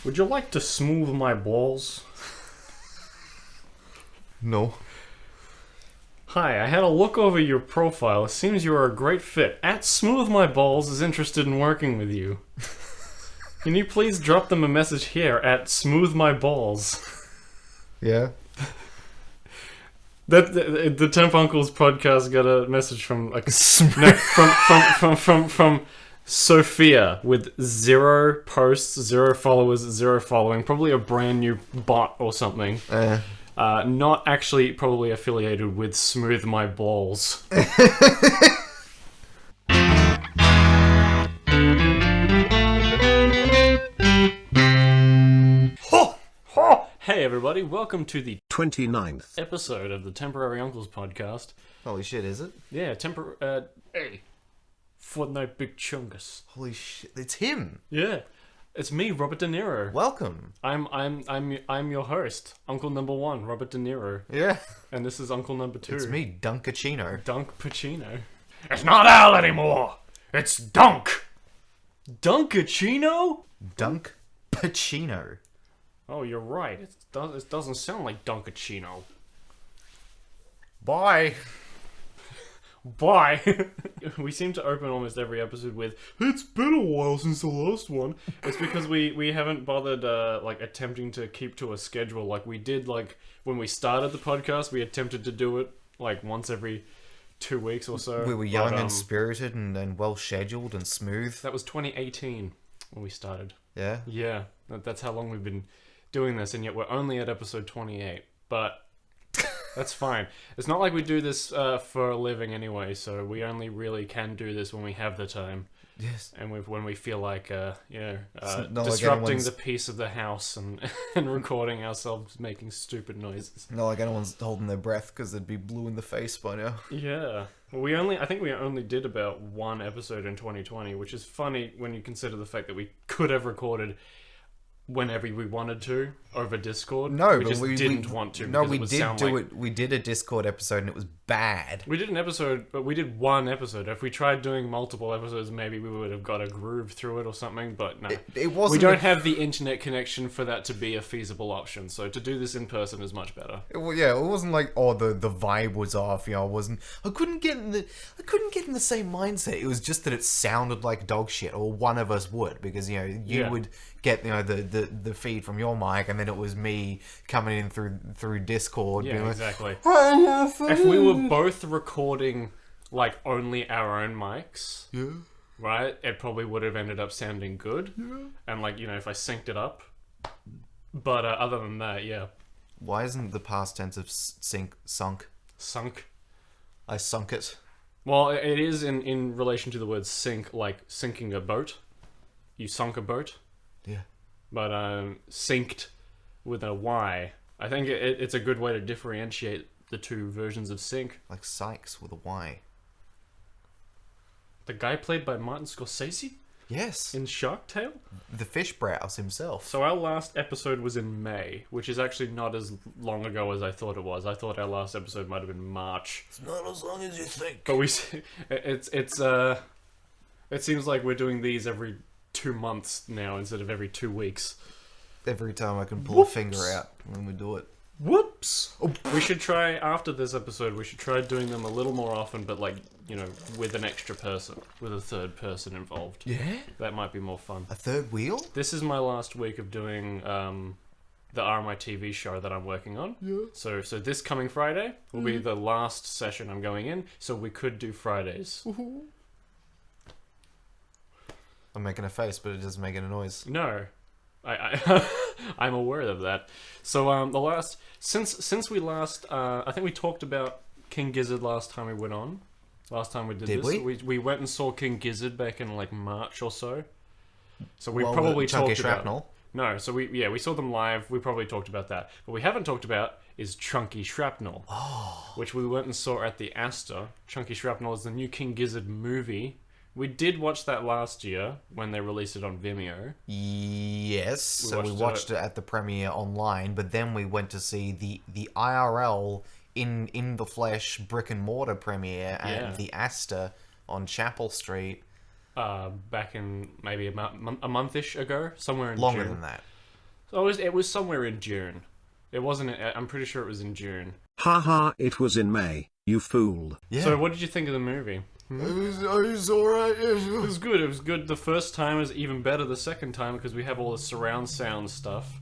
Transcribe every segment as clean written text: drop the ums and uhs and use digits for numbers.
Would you like to smooth my balls? No. Hi, I had a look over your profile. It seems you are a great fit. @Smooth My Balls is interested in working with you. Can you please drop them a message here @Smooth My Balls? Yeah. The Temp Uncles podcast got a message from from Sophia with 0 posts, 0 followers, 0 following. Probably a brand new bot or something. Not actually probably affiliated with Smooth My Balls. Hey everybody, welcome to the 29th episode of the Temporary Uncles podcast. Holy shit, is it? Yeah, hey, Fortnite Big Chungus. Holy shit, it's him. Yeah, it's me, Robert De Niro. Welcome. I'm your host, Uncle Number 1, Robert De Niro, Yeah. and this is Uncle Number 2. It's me, Dunkachino. Dunk Pacino. It's not Al anymore. It's Dunk. Dunkachino? Dunk Pacino. Oh, you're right. It doesn't sound like Dunkachino. Bye. Bye. We seem to open almost every episode with, "It's been a while since the last one." It's because we haven't bothered attempting to keep to a schedule like we did when we started the podcast. We attempted to do it once every 2 weeks or so. We were young and spirited and well scheduled and smooth. That was 2018 when we started. Yeah. Yeah, that's how long we've been doing this, and yet we're only at episode 28. But that's fine. It's not like we do this for a living anyway, so we only really can do this when we have the time. Yes. And when we feel like, not like disrupting anyone's- the peace of the house and and recording ourselves making stupid noises. Not like anyone's holding their breath because they'd be blue in the face by now. Yeah. Well, I think we only did about one episode in 2020, which is funny when you consider the fact that we could have recorded whenever we wanted to over Discord. No, we but just didn't want to. No, because we it would did sound do like, it. We did a Discord episode and it was bad. We did an episode, but we did one episode. If we tried doing multiple episodes, maybe we would have got a groove through it or something, but no. It wasn't. We don't have the internet connection for that to be a feasible option, so to do this in person is much better. It wasn't like the vibe was off. I couldn't get in the same mindset. It was just that it sounded like dog shit, or one of us would, because you would get the feed from your mic, and then it was me coming in through Discord. Yeah, being like, exactly. If we were both recording only our own mics, yeah, right, it probably would have ended up sounding good. yeah. And if I synced it up. But other than that, yeah. Why isn't the past tense of sunk? Sunk. I sunk it. Well, it is in relation to the word sink, like sinking a boat. You sunk a boat. Yeah. But synced with a Y. I think it's a good way to differentiate the two versions of sync. Like Sykes with a Y. The guy played by Martin Scorsese Yes. in Shark Tale? The fish brows himself. So our last episode was in May, which is actually not as long ago as I thought it was. I thought our last episode might have been March. It's not as long as you think. But it seems like we're doing these every 2 months now instead of every 2 weeks. Every time I can pull a finger out when we do it. Whoops! We should try, after this episode, we should try doing them a little more often, but with an extra person, with a third person involved. Yeah? That might be more fun. A third wheel? This is my last week of doing the RMI TV show that I'm working on. Yeah. So this coming Friday will be the last session I'm going in, so we could do Fridays. I'm making a face, but it doesn't make any noise. No. I I'm aware of that. So since we last I think we talked about King Gizzard last time we went on. Last time we did this. We went and saw King Gizzard back in March or so. So we probably Chunky talked Shrapnel. about. No, so we saw them live. We probably talked about that. What we haven't talked about is Chunky Shrapnel, which we went and saw at the Astor. Chunky Shrapnel is the new King Gizzard movie. We did watch that last year when they released it on Vimeo. Yes, so we watched watched it at the premiere online, but then we went to see the IRL in the flesh brick and mortar premiere at the Astor on Chapel Street. Back in maybe a month-ish ago, somewhere in Longer June. than that. Oh, it was somewhere in June. It wasn't. I'm pretty sure it was in June. Haha, it was in May, you fool. Yeah. So, what did you think of the movie? It was alright. It was good. It was good. The first time is even better the second time because we have all the surround sound stuff.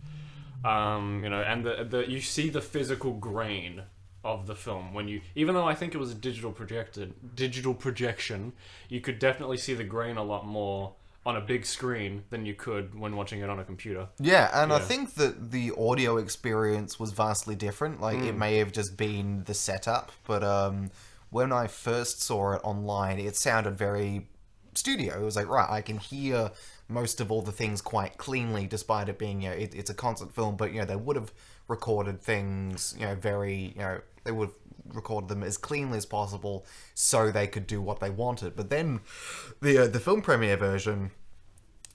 And you see the physical grain of the film when you, even though I think it was a digital projection, you could definitely see the grain a lot more on a big screen than you could when watching it on a computer. Yeah, and I think that the audio experience was vastly different. Like, it may have just been the setup, but when I first saw it online, it sounded very studio. It was like, right, I can hear most of all the things quite cleanly, despite it being, it's a concert film, but, they would have recorded things, they would have recorded them as cleanly as possible so they could do what they wanted. But then the film premiere version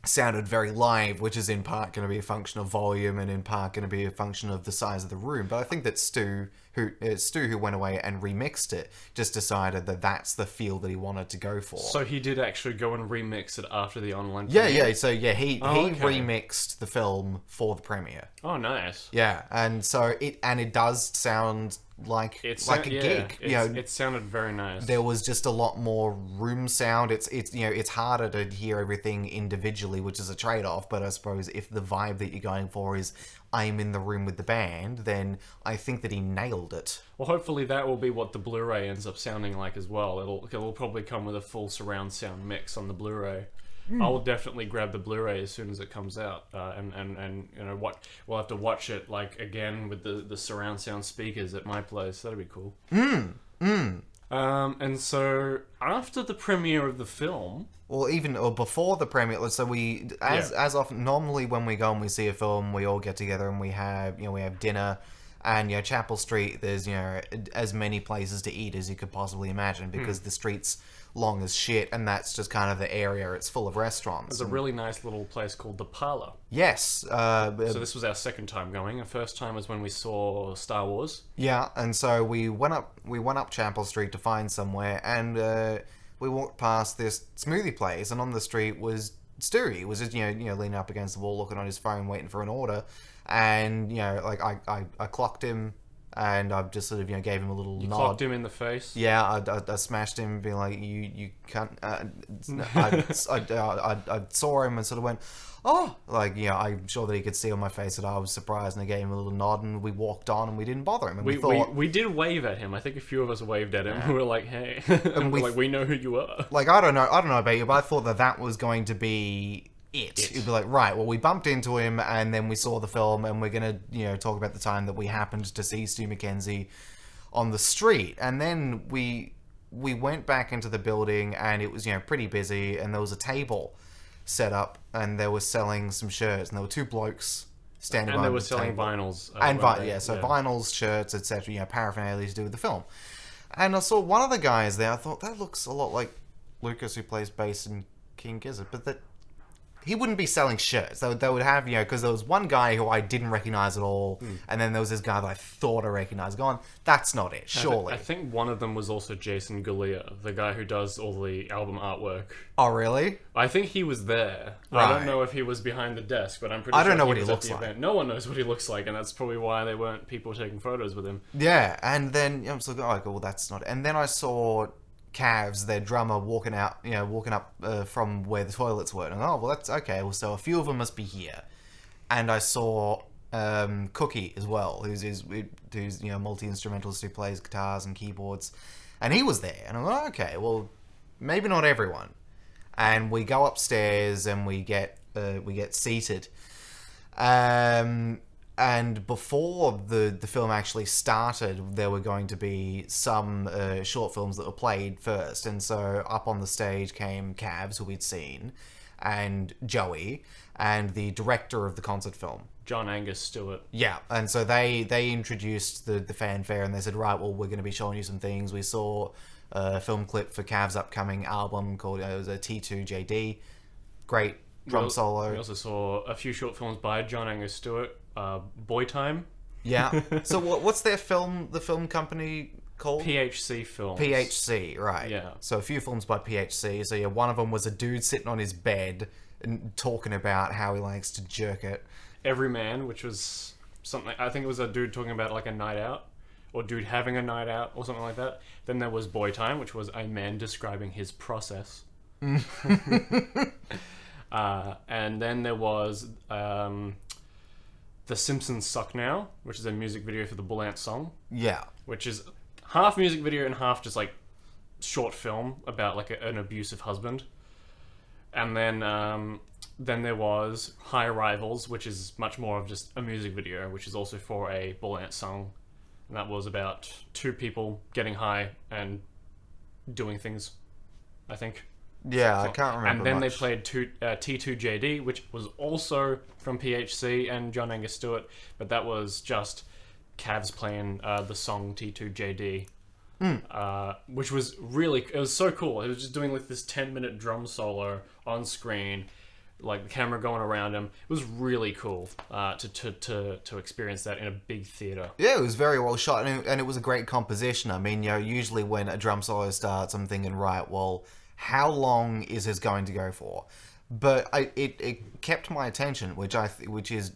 sounded very live, which is in part going to be a function of volume and in part going to be a function of the size of the room. But I think that Stu, who went away and remixed it, just decided that that's the feel that he wanted to go for. So he did actually go and remix it after the online premiere? Yeah. So he remixed the film for the premiere. Oh, nice. Yeah, and so it does sound like a gig. It sounded very nice. There was just a lot more room sound. It's harder to hear everything individually, which is a trade-off. But I suppose if the vibe that you're going for is I'm in the room with the band, then I think that he nailed it. Well, hopefully that will be what the Blu-ray ends up sounding like as well. It'll probably come with a full surround sound mix on the Blu-ray. I will definitely grab the Blu-ray as soon as it comes out, and we'll have to watch it again with the surround sound speakers at my place. That'd be cool. And so after the premiere of the film, or before the premiere, so as often normally when we go and we see a film, we all get together and we have dinner. And, Chapel Street, there's, as many places to eat as you could possibly imagine because the street's long as shit, and that's just kind of the area. It's full of restaurants. There's a really nice little place called The Parlour. Yes. So this was our second time going. Our first time was when we saw Star Wars. Yeah, and so we went up Chapel Street to find somewhere, and we walked past this smoothie place, and on the street was Stu. He was just, leaning up against the wall, looking on his phone, waiting for an order. And, I clocked him, and I just sort of, gave him a little nod. You clocked him in the face? Yeah, I smashed him, being like, you can't... I saw him and sort of went, oh! I'm sure that he could see on my face that I was surprised, and I gave him a little nod, and we walked on, and we didn't bother him. And we did wave at him. I think a few of us waved at him. Yeah. We were like, hey. And we know who you are. I don't know about you, but I thought that was going to be... It'd be like, right, well, we bumped into him and then we saw the film and we're gonna, talk about the time that we happened to see Stu McKenzie on the street. And then we went back into the building and it was, pretty busy, and there was a table set up and they were selling some shirts, and there were two blokes standing behind the table. And they were selling vinyls. Vinyls, shirts, etc., paraphernalia to do with the film. And I saw one of the guys there, I thought, that looks a lot like Lucas, who plays bass in King Gizzard, but that... He wouldn't be selling shirts. They would have, because there was one guy who I didn't recognize at all, and then there was this guy that I thought I recognized. Going, that's not it, surely. I think one of them was also Jason Galea, the guy who does all the album artwork. Oh, really? I think he was there. Right. I don't know if he was behind the desk, but I'm pretty sure I don't know he what he was looks at the like. event. No one knows what he looks like, and that's probably why there weren't people taking photos with him. Yeah, and then I was like, oh, well, that's not... And then I saw... Cavs, their drummer, walking up from where the toilets were. And well, that's okay. Well, so a few of them must be here. And I saw Cookie as well, who's multi-instrumentalist who plays guitars and keyboards. And he was there. And I'm like, okay, well, maybe not everyone. And we go upstairs and we get seated. And before the film actually started, there were going to be some short films that were played first. And so up on the stage came Cavs, who we'd seen, and Joey, and the director of the concert film. John Angus Stewart. Yeah, and so they introduced the fanfare, and they said, right, well, we're going to be showing you some things. We saw a film clip for Cavs' upcoming album called, it was a T2JD. Great drum solo. We also saw a few short films by John Angus Stewart. Boy Time. Yeah. So what's their film? The film company called? PHC Films. PHC, right? Yeah. So a few films by PHC. So one of them was a dude sitting on his bed and talking about how he likes to jerk it. Every Man, which was something. I think it was a dude talking about like a night out, or dude having a night out, or something like that. Then there was Boy Time, which was a man describing his process. And then there was The Simpsons Suck Now, which is a music video for the Bull Ant song. Yeah. Which is half music video and half just like short film about like an abusive husband. And then there was High Rivals, which is much more of just a music video, which is also for a Bull Ant song. And that was about two people getting high and doing things, I think. Yeah, I can't remember. And then much. they played T2JD, which was also from PHC and John Angus Stewart, but that was just Cavs playing the song T2JD, which was it was so cool. It was just doing like this 10-minute drum solo on screen, like the camera going around him. It was really cool to experience that in a big theater. Yeah, it was very well shot, and it was a great composition. I mean, usually when a drum solo starts, I'm thinking, right, well, how long is this going to go for? But it kept my attention, which is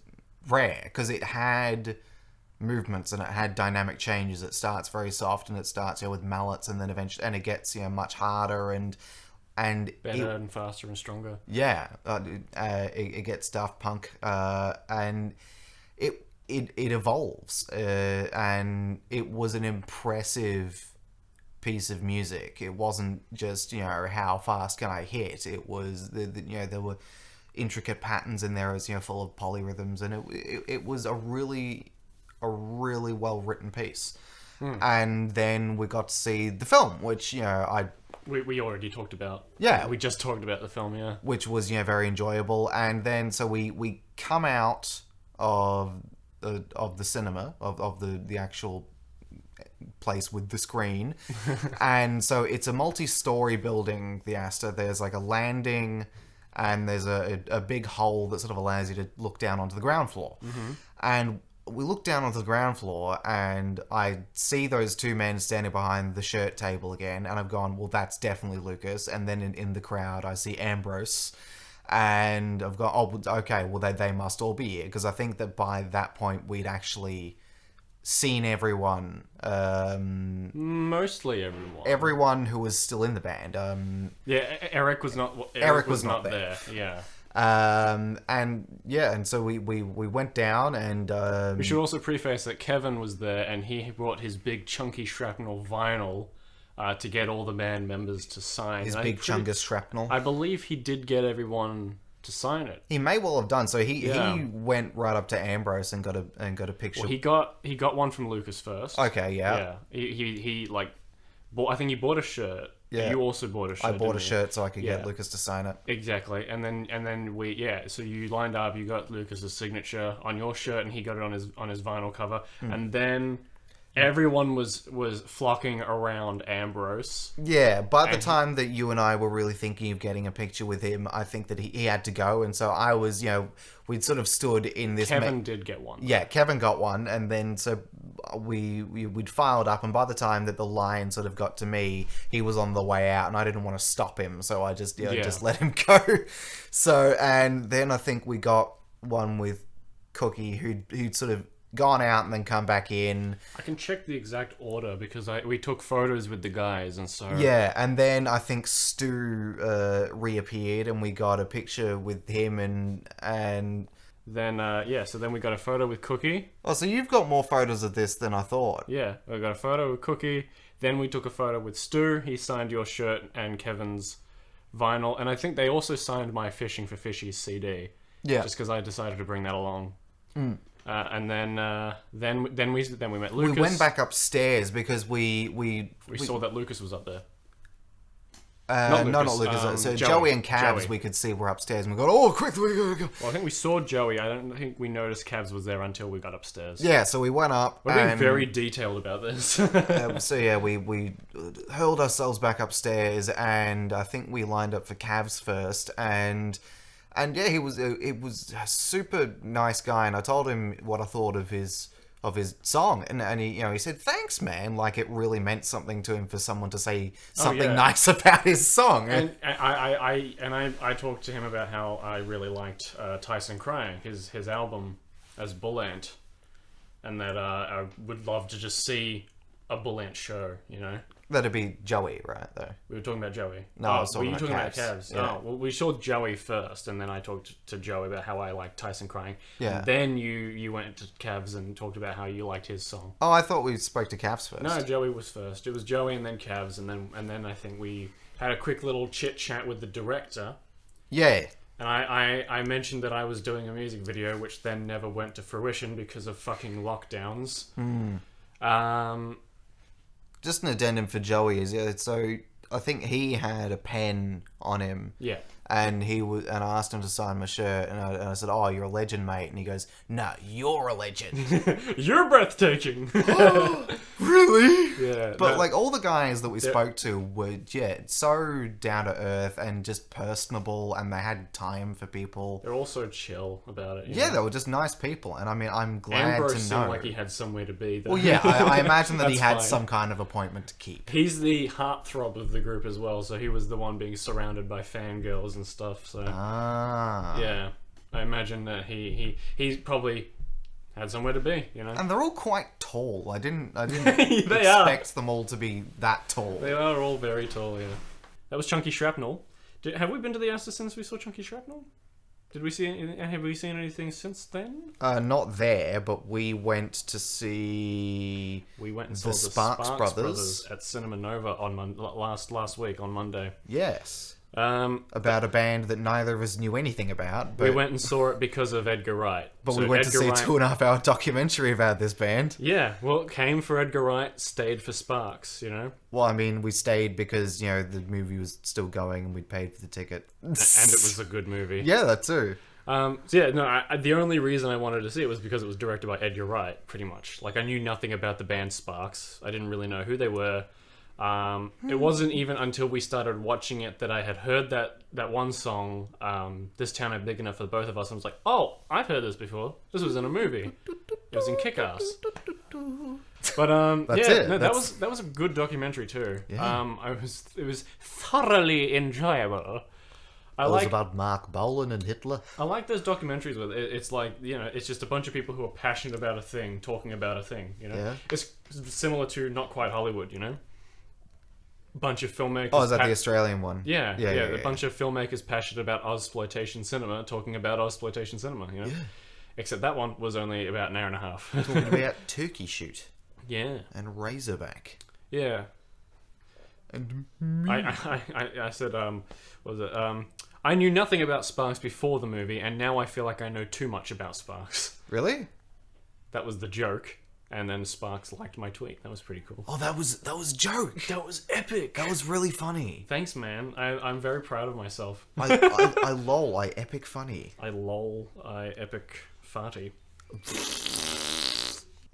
rare, because it had movements and it had dynamic changes. It starts very soft and it starts with mallets, and then eventually, and it gets much harder and better and faster and stronger. Yeah, it gets Daft Punk, and it evolves, and it was an impressive piece of music. It wasn't just how fast can I hit. It was there were intricate patterns in there, as full of polyrhythms, and it was a really well written piece. And then we got to see the film, which we already talked about. Yeah, we just talked about the film. Yeah, which was very enjoyable. And then so we come out of the cinema of the actual place with the screen, and so it's a multi-story building, the Astor. There's like a landing, and there's a big hole that sort of allows you to look down onto the ground floor. And we look down onto the ground floor, and I see those two men standing behind the shirt table again, and I've gone, well, that's definitely Lucas. And then in the crowd, I see Ambrose, and I've gone, oh, okay, well, they must all be here, because I think that by that point we'd actually seen everyone. Mostly everyone who was still in the band. Eric was not. Eric was not there. Yeah. And so we went down, and we should also preface that Kevin was there, and he brought his big chunky shrapnel vinyl to get all the band members to sign. His big chungus shrapnel. I believe he did get everyone to sign it. He may well have done. So he went right up to Ambrose and got a picture. Well, he got one from Lucas first. Okay, yeah. Yeah. He I think he bought a shirt. Yeah. You also bought a shirt. I bought a shirt so I could get Lucas to sign it. Exactly. And then so you lined up, you got Lucas's signature on your shirt, and he got it on his vinyl cover. And then everyone was flocking around Ambrose. Yeah, by the time that you and I were really thinking of getting a picture with him, I think that he had to go, and so I was, we'd sort of stood in this... Kevin did get one. Yeah, Kevin got one, and then so we'd filed up, and by the time that the line sort of got to me, he was on the way out, and I didn't want to stop him, so I just just let him go. So, and then I think we got one with Cookie, who'd sort of gone out and then come back in. I can check the exact order because we took photos with the guys, and so... Yeah, and then I think Stu reappeared, and we got a picture with him, and then so then we got a photo with Cookie. Oh, so you've got more photos of this than I thought. Yeah, we got a photo with Cookie. Then we took a photo with Stu. He signed your shirt and Kevin's vinyl, and I think they also signed my Fishing for Fishies CD. Yeah, just because I decided to bring that along. And then we met Lucas. We went back upstairs because we saw that Lucas was up there. Not Lucas. So Joey and Cavs, we could see were upstairs, and we got, oh, quick, we gotta go. Well, I think we saw Joey. I don't think we noticed Cavs was there until we got upstairs. Yeah, so we went up. We're being very detailed about this. So yeah, we hurled ourselves back upstairs, and I think we lined up for Cavs first, and yeah, it was a super nice guy, and I told him what I thought of his his song, and he said thanks, man, like it really meant something to him for someone to say something nice about his song. And I talked to him about how I really liked Tyson Crying, his album as Bull Ant, and that I would love to just see a Bull Ant show, That'd be Joey, right? Though we were talking about Joey. No, I was talking about Cavs. Yeah. Oh, well, we saw Joey first, and then I talked to Joey about how I liked Tyson Crying. Yeah. And then you went to Cavs and talked about how you liked his song. Oh, I thought we spoke to Cavs first. No, Joey was first. It was Joey and then Cavs, and then I think we had a quick little chit chat with the director. Yeah. And I mentioned that I was doing a music video, which then never went to fruition because of fucking lockdowns. Just an addendum for Joey is so I think he had a pen on him. Yeah. And I asked him to sign my shirt, and I said, "Oh, you're a legend, mate." And he goes, "No, you're a legend." You're breathtaking. Really? Yeah. But like all the guys that we spoke to were so down to earth and just personable, and they had time for people. They're also chill about it. Yeah, they were just nice people, and I mean, I'm glad Ambrose to seemed know. like he had somewhere to be. Though. Well, yeah, I imagine that he had fine. some kind of appointment to keep. He's the heartthrob of the group as well, so he was the one being surrounded by fangirls and stuff. So yeah, I imagine that he probably had somewhere to be, And they're all quite tall. I didn't They expect them all to be that tall. They are all very tall. Yeah, that was Chunky Shrapnel. Have we been to the Astor since we saw Chunky Shrapnel? Have we seen anything since then? Not there, but we went to see. We went and saw the Sparks Brothers at Cinema Nova on last week on Monday. Yes. About a band that neither of us knew anything about. But we went and saw it because of Edgar Wright. But we went to see a 2.5-hour documentary about this band. Yeah, well, it came for Edgar Wright, stayed for Sparks, Well, I mean, we stayed because, the movie was still going and we'd paid for the ticket. And it was a good movie. Yeah, that too. The only reason I wanted to see it was because it was directed by Edgar Wright, pretty much. Like, I knew nothing about the band Sparks. I didn't really know who they were. It wasn't even until we started watching it that I had heard that one song, This Town Ain't Big Enough for the Both of Us, and was like, oh, I've heard this before. This was in a movie. It was in Kick-Ass. But that was a good documentary too. Yeah. It was thoroughly enjoyable. It was about Mark Bolan and Hitler. I like those documentaries with it's like, it's just a bunch of people who are passionate about a thing talking about a thing, Yeah. It's similar to Not Quite Hollywood, Bunch of filmmakers. Oh, is that the Australian one? Yeah. A bunch of filmmakers passionate about Ozploitation cinema talking about Ozploitation cinema, Yeah. Except that one was only about an hour and a half. Talking about Turkey Shoot. Yeah. And Razorback. Yeah. And I said, I knew nothing about Sparks before the movie, and now I feel like I know too much about Sparks. Really? That was the joke. And then Sparks liked my tweet. That was pretty cool. Oh, that was a joke. That was epic. That was really funny. Thanks, man. I'm very proud of myself. I lol. I epic funny. I lol. I epic farty.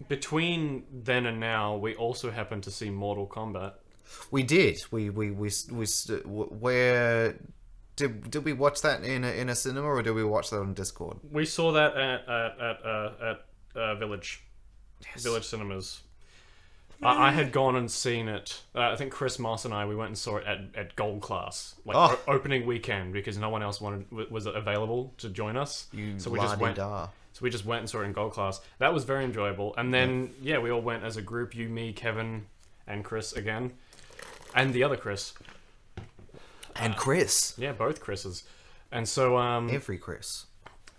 Between then and now, we also happened to see Mortal Kombat. We did. Where did we watch that in a cinema, or did we watch that on Discord? We saw that at Village. Yes. Village Cinemas. I had gone and seen it. I think Chris Moss and we went and saw it at Gold Class, opening weekend, because no one else was available to join us. So we just went and saw it in Gold Class. That was very enjoyable. And then we all went as a group. You, me, Kevin, and Chris again, and the other Chris. And Chris. Yeah, both Chris's. And so every Chris.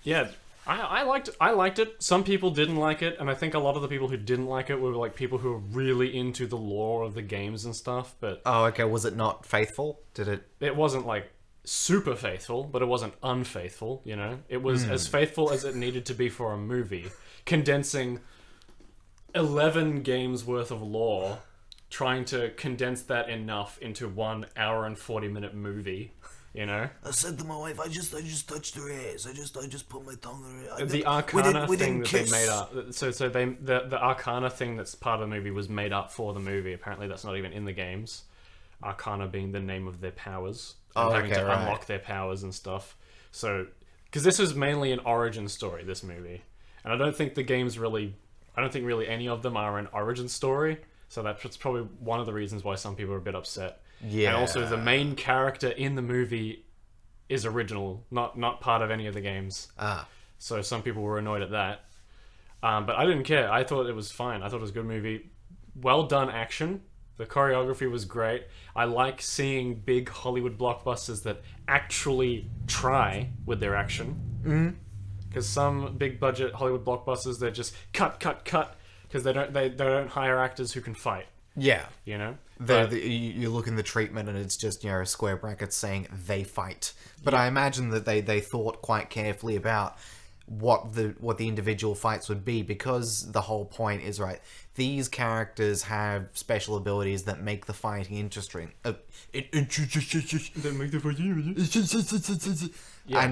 Yeah. I liked it. Some people didn't like it, and I think a lot of the people who didn't like it were like people who were really into the lore of the games and stuff. But okay, was it not faithful? Did it? It wasn't like super faithful, but it wasn't unfaithful. It was as faithful as it needed to be for a movie, condensing 11 games worth of lore, trying to condense that enough into 1 hour and 40-minute movie. I said to my wife, I just touched her ass. I just put my tongue on her. The Arcana thing that they made up. So the Arcana thing that's part of the movie was made up for the movie. Apparently, that's not even in the games. Arcana being the name of their powers, and having to unlock their powers and stuff. So, because this is mainly an origin story, this movie, and I don't think the games really I don't think really any of them are an origin story. So that's probably one of the reasons why some people are a bit upset. Yeah. And also, the main character in the movie is original, not part of any of the games. So some people were annoyed at that. But I didn't care. I thought it was fine. I thought it was a good movie. Well done action. The choreography was great. I like seeing big Hollywood blockbusters that actually try with their action. Because some big budget Hollywood blockbusters, they're just cut, because they don't hire actors who can fight. Yeah. You know? You look in the treatment and it's just, square brackets saying they fight. But I imagine that they thought quite carefully about what the individual fights would be, because the whole point is, right, these characters have special abilities that make the fighting interesting. And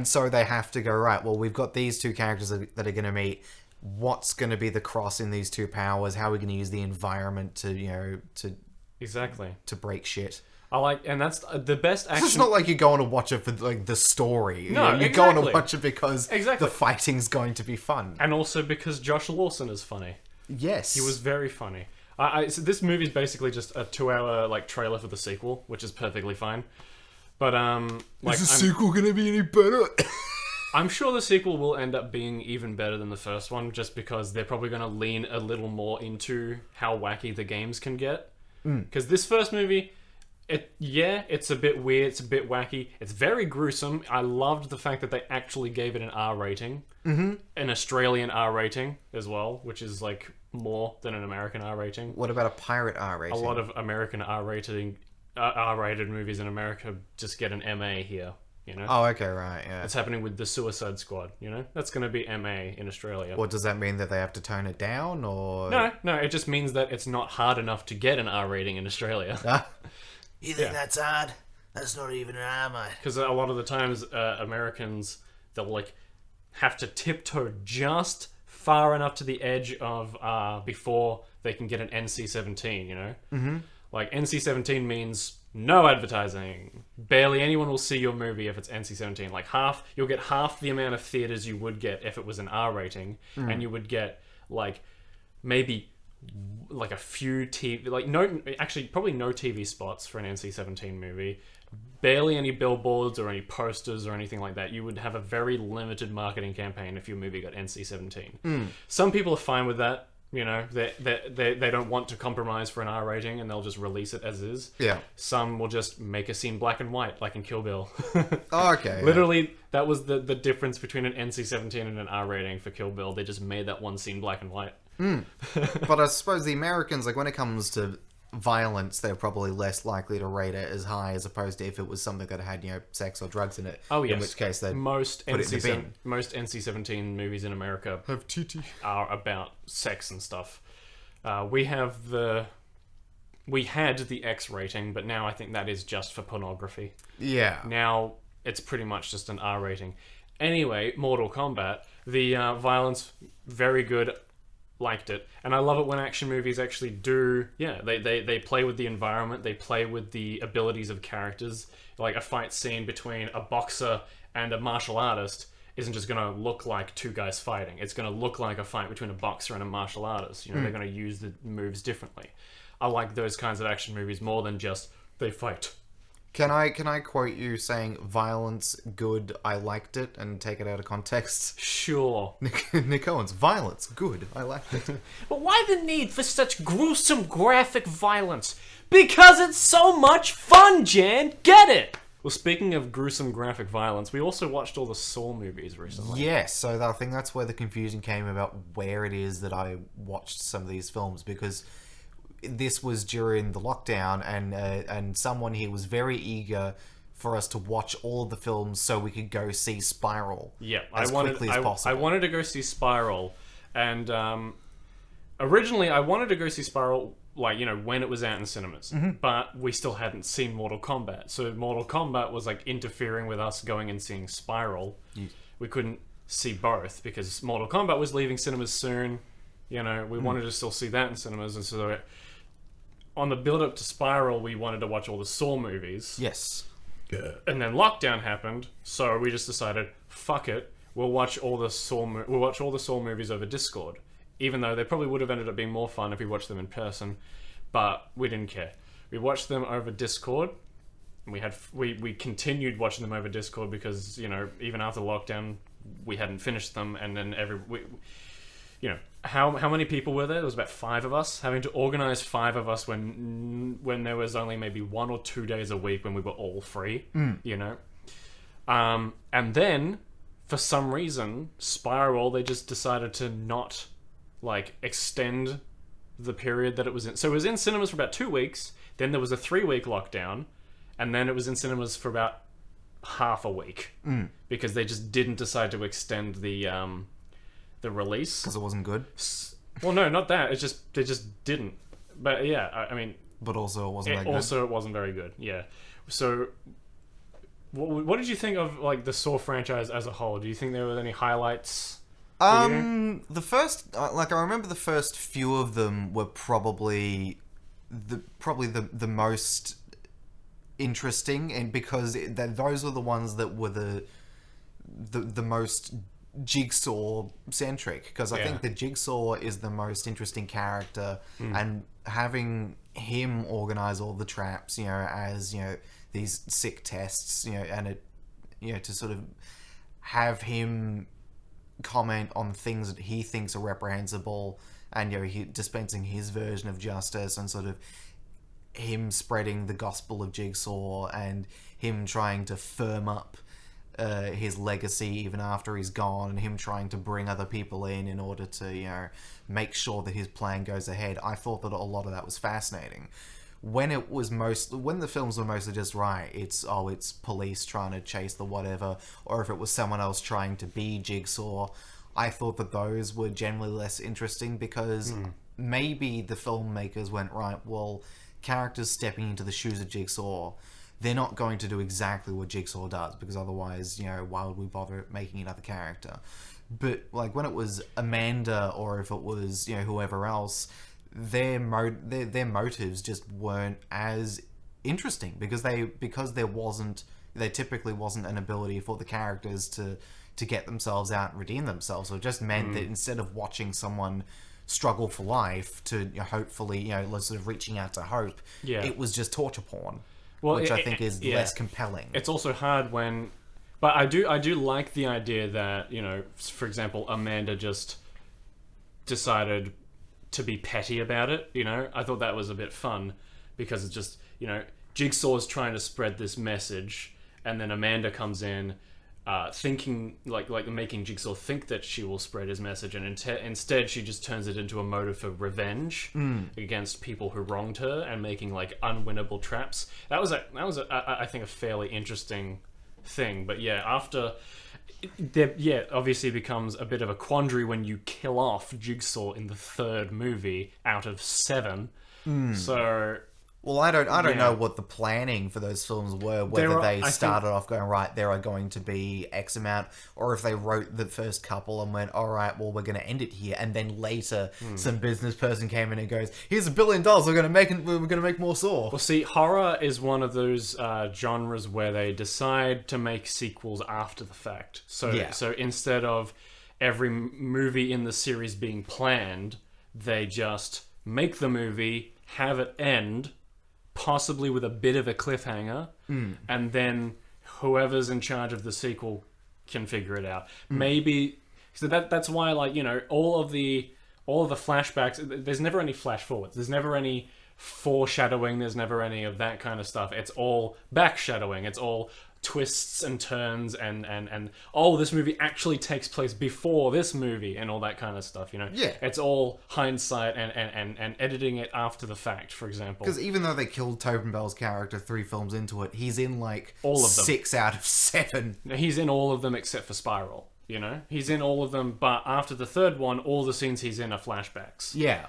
so they have to go, right, well, we've got these two characters that are going to meet. What's going to be the cross in these two powers? How are we going to use the environment to break shit? And that's the best action. It's not like you're going to watch it for the story. No, you're going to watch it because the fighting's going to be fun, and also because Josh Lawson is funny. Yes, he was very funny. So this movie is basically just a 2-hour trailer for the sequel, which is perfectly fine. But is the sequel going to be any better? I'm sure the sequel will end up being even better than the first one, just because they're probably going to lean a little more into how wacky the games can get. Because this first movie, it's a bit weird, it's a bit wacky, it's very gruesome. I loved the fact that they actually gave it an R rating, an Australian R rating as well, which is more than an American R rating. What about a pirate R rating? A lot of American R-rated movies in America just get an MA here. Oh, okay, right, yeah. It's happening with The Suicide Squad, That's going to be MA in Australia. What does that mean, that they have to tone it down, or...? No, it just means that it's not hard enough to get an R rating in Australia. You think that's hard? That's not even an R, mate. Because a lot of the times, Americans, they'll, have to tiptoe just far enough to the edge of R before they can get an NC-17, Mm-hmm. NC-17 means... no advertising. Barely anyone will see your movie if it's NC-17. You'll get half the amount of theaters you would get if it was an R rating, and you would get maybe a few TV, probably no TV spots for an NC-17 movie. Barely any billboards or any posters or anything like that. You would have a very limited marketing campaign if your movie got NC-17. Some people are fine with that. They don't want to compromise for an R rating, and they'll just release it as is. Yeah. Some will just make a scene black and white, like in Kill Bill. Oh, okay. Literally, that was the difference between an NC-17 and an R rating for Kill Bill. They just made that one scene black and white. But I suppose the Americans, when it comes to violence, they're probably less likely to rate it as high, as opposed to if it was something that had sex or drugs in it. Oh yes. In which case they most NC-17 movies in America have TT are about sex and stuff. We had the X rating, but now I think that is just for pornography. Yeah. Now it's pretty much just an R rating. Anyway, Mortal Kombat, the violence, very good. Liked it. And I love it when action movies actually do, they play with the environment, they play with the abilities of characters. A fight scene between a boxer and a martial artist isn't just going to look like two guys fighting. It's going to look like a fight between a boxer and a martial artist. They're going to use the moves differently. I like those kinds of action movies more than just they fight. Can I quote you saying violence good, I liked it, and take it out of context? Sure. Nick Owens, violence good, I liked it. But why the need for such gruesome graphic violence? Because it's so much fun, Jan! Get it! Well, speaking of gruesome graphic violence, we also watched all the Saw movies recently. Yes, so I think that's where the confusion came about where it is that I watched some of these films, because this was during the lockdown, and someone here was very eager for us to watch all of the films so we could go see Spiral. Yeah, quickly as possible. I wanted to go see Spiral, and originally I wanted to go see Spiral when it was out in cinemas, but we still hadn't seen Mortal Kombat, so Mortal Kombat was interfering with us going and seeing Spiral. Yeah. We couldn't see both because Mortal Kombat was leaving cinemas soon. We wanted to still see that in cinemas, and so on the build-up to Spiral, we wanted to watch all the Saw movies. Yes. Yeah. And then lockdown happened, so we just decided, fuck it, we'll watch all the Saw movies over Discord. even though they probably would have ended up being more fun if we watched them in person, but we didn't care. We watched them over Discord. We continued watching them over Discord because, you know, even after lockdown, we hadn't finished them, and then you know, how many people were there? There was about 5 of us. Having to organize 5 of us when there was only maybe 1 or 2 days a week when we were all free, you know. And then, for some reason, Spiral, they just decided to not, like, extend the period that it was in. So it was in cinemas for about 2 weeks, then there was a 3-week lockdown, and then it was in cinemas for about half a week. Because they just didn't decide to extend the release. Because it wasn't good? Well, no, not that. It's just, they just didn't. But yeah, I mean... But also it wasn't that good. Also, it wasn't very good, yeah. So... What did you think of, like, the Saw franchise as a whole? Do you think there were any highlights for you? The first, like, I remember the first few of them were probably the most interesting, and because those were the ones that were the most Jigsaw centric. Because I think the Jigsaw is the most interesting character, and having him organize all the traps, you know, as, you know, these sick tests, you know, and it, you know, to sort of have him comment on things that he thinks are reprehensible, and, you know, he dispensing his version of justice, and sort of him spreading the gospel of Jigsaw, and him trying to firm up his legacy even after he's gone, and him trying to bring other people in order to, you know, make sure that his plan goes ahead. I thought that a lot of that was fascinating. When the films were mostly just, right, it's police trying to chase the whatever, or if it was someone else trying to be Jigsaw, I thought that those were generally less interesting, because maybe the filmmakers went, right, well, characters stepping into the shoes of Jigsaw, they're not going to do exactly what Jigsaw does, because otherwise, you know, why would we bother making another character? But, like, when it was Amanda, or if it was, you know, whoever else, their motives just weren't as interesting, because there typically wasn't an ability for the characters to get themselves out and redeem themselves. So it just meant that instead of watching someone struggle for life to, you know, hopefully, you know, sort of reaching out to hope, it was just torture porn, which I think is less compelling. It's also hard when, but I do like the idea that, you know, for example, Amanda just decided to be petty about it, you know. I thought that was a bit fun, because it's just, you know, Jigsaw's trying to spread this message, and then Amanda comes in thinking, like making Jigsaw think that she will spread his message, and instead she just turns it into a motive for revenge against people who wronged her, and making, like, unwinnable traps. That was I think a fairly interesting thing. But yeah, after obviously becomes a bit of a quandary when you kill off Jigsaw in the 3rd movie out of 7. So, well, I don't know what the planning for those films were, whether they started off going, right, there are going to be X amount, or if they wrote the first couple and went, all right, well, we're going to end it here, and then later some business person came in and goes, here's $1 billion, we're going to make more Saw. Well, see, horror is one of those genres where they decide to make sequels after the fact. So instead of every movie in the series being planned, they just make the movie, have it end, possibly with a bit of a cliffhanger, and then whoever's in charge of the sequel can figure it out. Maybe so that's why, like, you know, all of the flashbacks, there's never any flash forwards, there's never any foreshadowing, there's never any of that kind of stuff. It's all backshadowing, it's all twists and turns, and oh, this movie actually takes place before this movie, and all that kind of stuff, you know. It's all hindsight and editing it after the fact, for example. Because even though they killed Tobin Bell's character 3 films into it, he's in, like, all of them. 6 out of 7. He's in all of them except for Spiral, you know. He's in all of them, but after the 3rd one, all the scenes he's in are flashbacks. Yeah.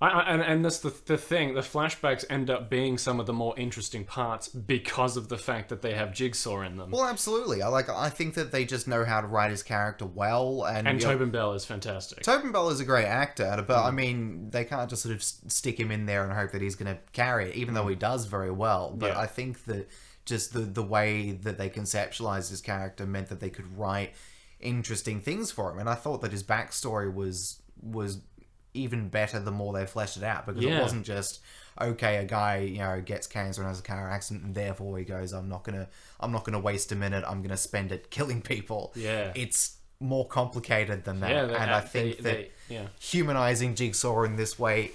And that's the thing. The flashbacks end up being some of the more interesting parts because of the fact that they have Jigsaw in them. Well, absolutely. I think that they just know how to write his character well. And Tobin Bell is fantastic. Tobin Bell is a great actor, but I mean, they can't just sort of stick him in there and hope that he's going to carry it, even though he does very well. But I think that just the way that they conceptualized his character meant that they could write interesting things for him. And I thought that his backstory was was even better the more they fleshed it out, because it wasn't just, okay, a guy, gets cancer and has a car accident and therefore he goes, I'm not gonna waste a minute, I'm gonna spend it killing people. Yeah. It's more complicated than that. Yeah, and I think that humanizing Jigsaw in this way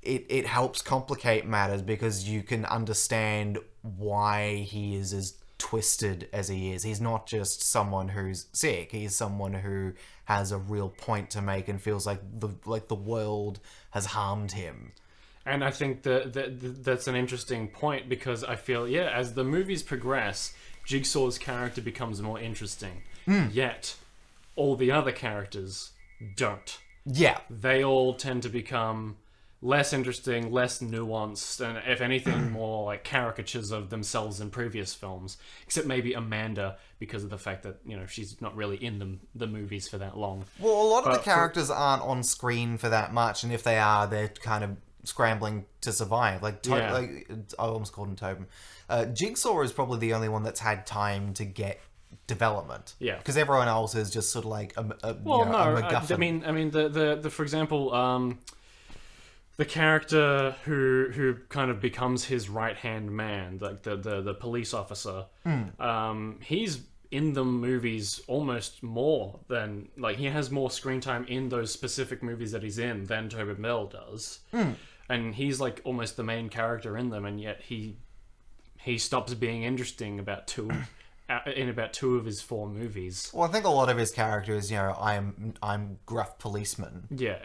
it helps complicate matters, because you can understand why he is as twisted as he is. He's not just someone who's sick. He's someone who has a real point to make and feels like the world has harmed him. And I think that's an interesting point, because I feel, as the movies progress, Jigsaw's character becomes more interesting. Yet, all the other characters don't. Yeah. They all tend to become less interesting, less nuanced, and if anything, more like caricatures of themselves in previous films. Except maybe Amanda, because of the fact that, she's not really in the movies for that long. Well, a lot of the characters aren't on screen for that much, and if they are, they're kind of scrambling to survive. Like I almost called him Tobin. Jigsaw is probably the only one that's had time to get development. Yeah. Because everyone else is just sort of like a MacGuffin. I mean, the for example, the character who kind of becomes his right-hand man, like the police officer, he's in the movies almost more than, like, he has more screen time in those specific movies that he's in than Tobin Bell does. And he's like almost the main character in them, and yet he stops being interesting in about two of his 4 movies. Well, I think a lot of his characters, I'm gruff policeman. Yeah,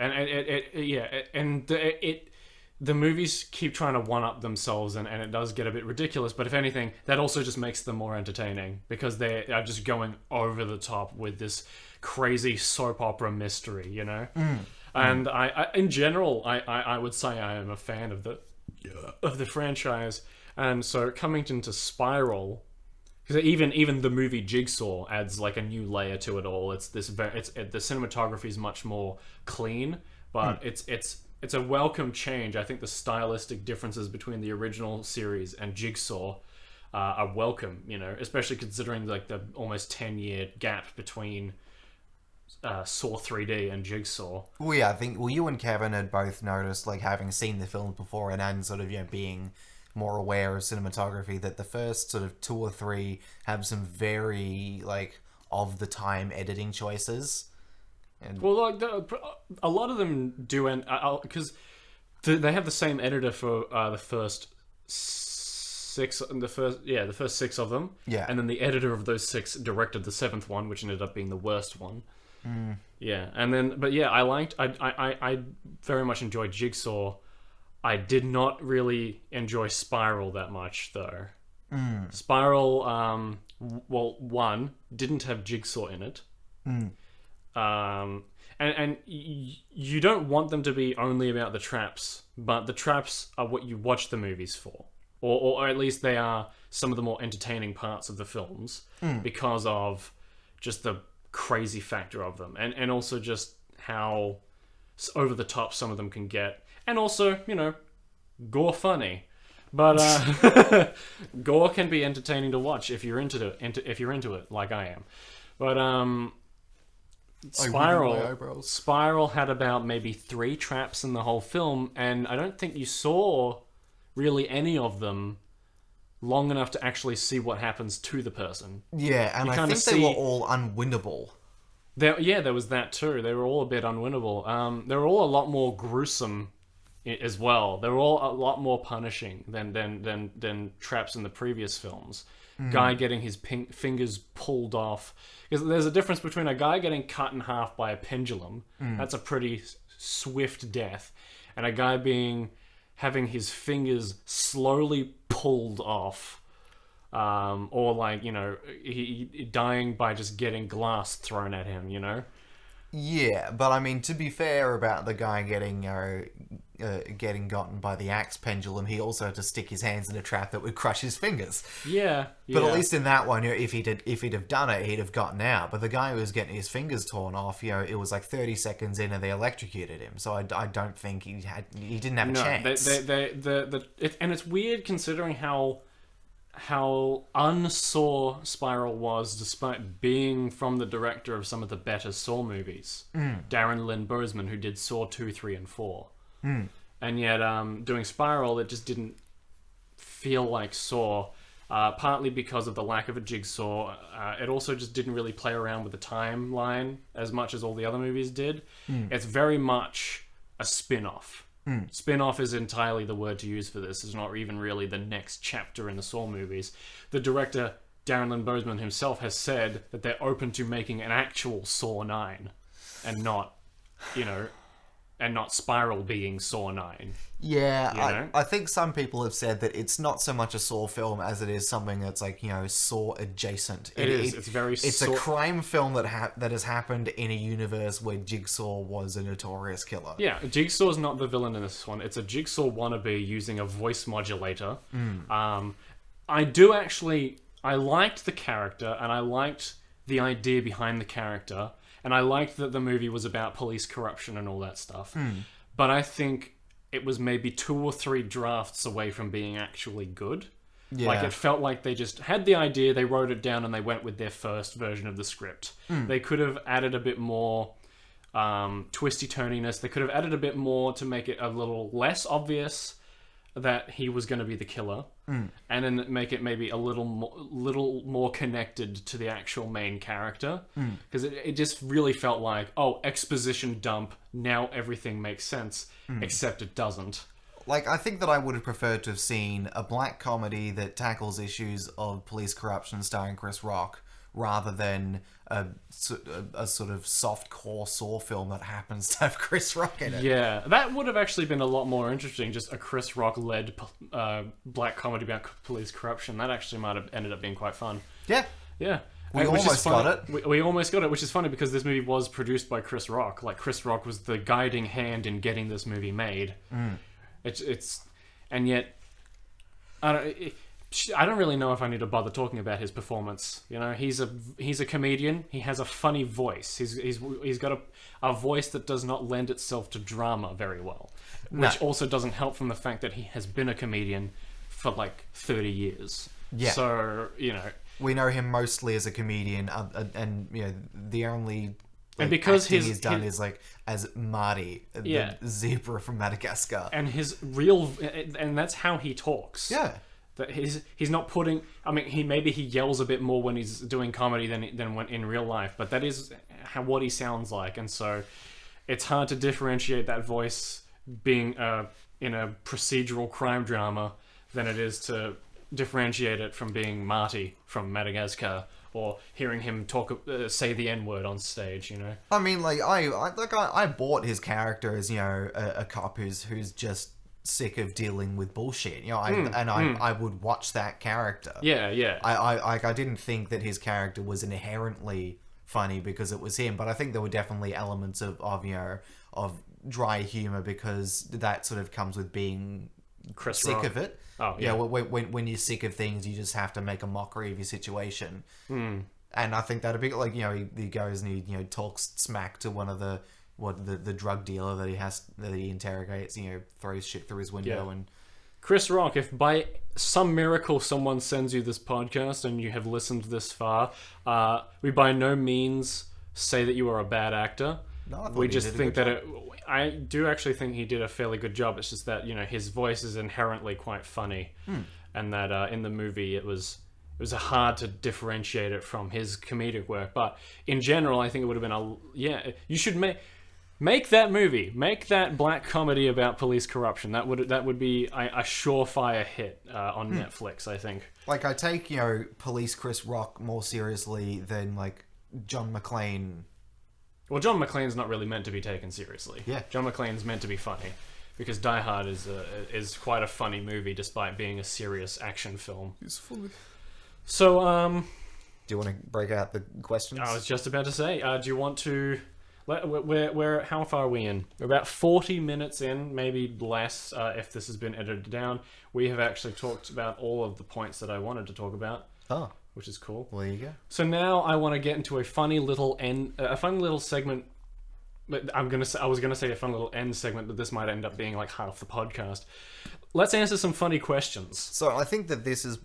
and the movies keep trying to one-up themselves, and it does get a bit ridiculous, but if anything, that also just makes them more entertaining, because they are just going over the top with this crazy soap opera mystery, And I in general, I would say I am a fan of the franchise, and so coming into Spiral, because even the movie Jigsaw adds like a new layer to it all. The cinematography is much more clean, but it's a welcome change. I think the stylistic differences between the original series and Jigsaw are welcome, especially considering like the almost 10-year gap between Saw 3D and Jigsaw. Well, yeah, I think you and Kevin had both noticed, like, having seen the films before and sort of being more aware of cinematography, that the first sort of 2 or 3 have some very like of the time editing choices. And well, like a lot of them do, and because they have the same editor for the first 6, the first 6 of them. Yeah, and then the editor of those 6 directed the 7th one, which ended up being the worst one. Yeah, and then I very much enjoyed Jigsaw. I did not really enjoy Spiral that much, though. Spiral, one, didn't have Jigsaw in it. And you don't want them to be only about the traps, but the traps are what you watch the movies for. Or at least they are some of the more entertaining parts of the films, because of just the crazy factor of them. And also just how over the top some of them can get. And also, gore funny, but gore can be entertaining to watch if you're into it, like I am. But Spiral had about maybe 3 traps in the whole film, and I don't think you saw really any of them long enough to actually see what happens to the person. Yeah, and I think they were all unwinnable. There was that too. They were all a bit unwinnable. They were all a lot more gruesome as well. They were all a lot more punishing than traps in the previous films. Guy getting his fingers pulled off. Because there's a difference between a guy getting cut in half by a pendulum. That's a pretty swift death. And a guy having his fingers slowly pulled off. Or like, he dying by just getting glass thrown at him, Yeah, but I mean, to be fair about the guy getting gotten by the axe pendulum, he also had to stick his hands in a trap that would crush his fingers. Yeah. But at least in that one, if he'd have done it, he'd have gotten out. But the guy who was getting his fingers torn off, it was like 30 seconds in and they electrocuted him. So I don't think he didn't have a chance. And it's weird considering how unsaw Spiral was, despite being from the director of some of the better Saw movies, Darren Lynn Bousman, who did Saw 2, 3, and 4. And yet, doing Spiral, it just didn't feel like Saw, partly because of the lack of a jigsaw. It also just didn't really play around with the timeline as much as all the other movies did. It's very much a spin-off. Spin-off is entirely the word to use for this. It's not even really the next chapter in the Saw movies. The director, Darren Lynn Bousman himself, has said that they're open to making an actual Saw 9 and not, and not Spiral being Saw 9. Yeah, I think some people have said that it's not so much a Saw film as it is something that's like, Saw adjacent. It is. It's very It's a crime film that has happened in a universe where Jigsaw was a notorious killer. Yeah, Jigsaw's not the villain in this one. It's a Jigsaw wannabe using a voice modulator. I liked the character, and I liked the idea behind the character, and I liked that the movie was about police corruption and all that stuff. But I think it was maybe 2 or 3 drafts away from being actually good. Yeah. Like, it felt like they just had the idea, they wrote it down, and they went with their first version of the script. They could have added a bit more twisty-turniness. They could have added a bit more to make it a little less obvious that he was going to be the killer, and then make it maybe a little more connected to the actual main character, because it just really felt like, exposition dump, now everything makes sense, except it doesn't. Like, I think that I would have preferred to have seen a black comedy that tackles issues of police corruption starring Chris Rock, rather than a sort of soft-core Saw film that happens to have Chris Rock in it. Yeah, that would have actually been a lot more interesting, just a Chris Rock-led black comedy about police corruption. That actually might have ended up being quite fun. Yeah. Yeah. We almost got it. We almost got it, which is funny because this movie was produced by Chris Rock. Like, Chris Rock was the guiding hand in getting this movie made. And yet, I don't really know if I need to bother talking about his performance. He's a comedian. He has a funny voice. He's got a voice that does not lend itself to drama very well, which also doesn't help from the fact that he has been a comedian for like 30 years. Yeah. So we know him mostly as a comedian, and the only and because he's done is like as Marty, the zebra from Madagascar, and and that's how he talks. Yeah. That he's not putting. I mean, he yells a bit more when he's doing comedy than when in real life, but that is what he sounds like, and so it's hard to differentiate that voice being in a procedural crime drama than it is to differentiate it from being Marty from Madagascar or hearing him say the N-word on stage. I mean, like I bought his character as a cop who's just sick of dealing with bullshit, I would watch that character. Yeah. I didn't think that his character was inherently funny because it was him, but I think there were definitely elements of dry humor because that sort of comes with being sick of it. Oh yeah. When you're sick of things, you just have to make a mockery of your situation. And I think that a bit like he goes and he talks smack to one of the drug dealer that he interrogates, throws shit through his window. And Chris Rock, if by some miracle someone sends you this podcast and you have listened this far, we by no means say that you are a bad actor. No, we just think that I do actually think he did a fairly good job. It's just that his voice is inherently quite funny, and that in the movie it was hard to differentiate it from his comedic work. But in general, I think it would have been you should make that movie. Make that black comedy about police corruption. That would be a surefire hit on Netflix, I think. Like, I take, police Chris Rock more seriously than, like, John McClane. Well, John McClane's not really meant to be taken seriously. Yeah. John McClane's meant to be funny. Because Die Hard is quite a funny movie despite being a serious action film. It's funny. So, do you want to break out the questions? I was just about to say, do you want to... We're how far are we in? We're about 40 minutes in, maybe less if this has been edited down. We have actually talked about all of the points that I wanted to talk about. Oh. Which is cool. Well, there you go. So now I want to get into a funny little segment. But I was gonna say a fun little end segment, but this might end up being like half the podcast. Let's answer some funny questions. So I think that this is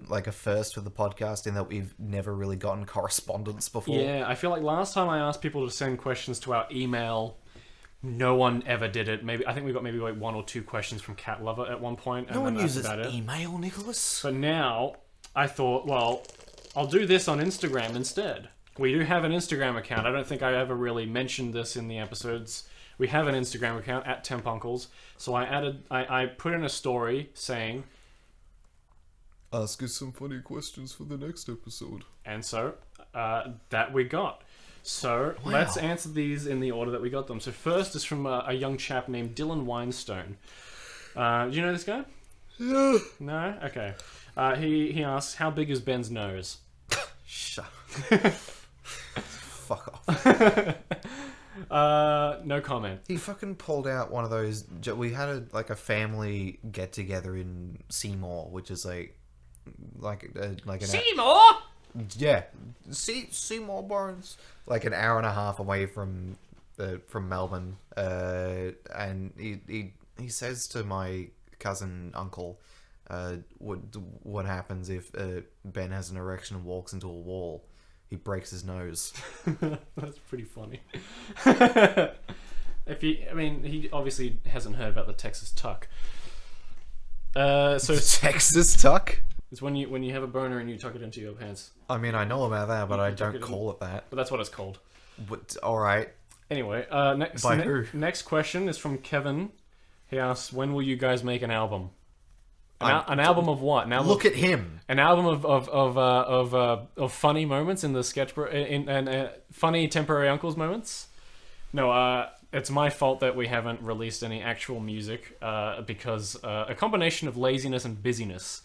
like a first for the podcast in that we've never really gotten correspondence before. Yeah, I feel like last time I asked people to send questions to our email, no one ever did it. I think we got maybe like 1 or 2 questions from Cat Lover at one point. No one uses about it. email, Nicholas. But now I thought, well, I'll do this on Instagram instead. We do have an Instagram account. I don't think I ever really mentioned this in the episodes. We have an Instagram account at Tempuncles. So I put in a story saying, ask us some funny questions for the next episode. And so that we got. So let's answer these in the order that we got them. So first is from a young chap named Dylan Winestone. Do you know this guy? Yeah. No? Okay. He asks, how big is Ben's nose? Shut up. Fuck off. No comment. He fucking pulled out one of those. We had a family get together in Seymour, which is like an Seymour? Yeah, Seymour Barnes, like an hour and a half away from Melbourne, and he says to my cousin uncle, what happens if Ben has an erection and walks into a wall? He breaks his nose. That's pretty funny. He obviously hasn't heard about the Texas tuck. Texas tuck? It's when you have a boner and you tuck it into your pants. I mean, I know about that, but I don't call it that. But that's what it's called. But all right. Anyway, Who? Next question is from Kevin. He asks, "When will you guys make an album? An album of what? Look at him. An album of funny moments in the sketchbook, and funny temporary uncles moments. No, it's my fault that we haven't released any actual music because a combination of laziness and busyness.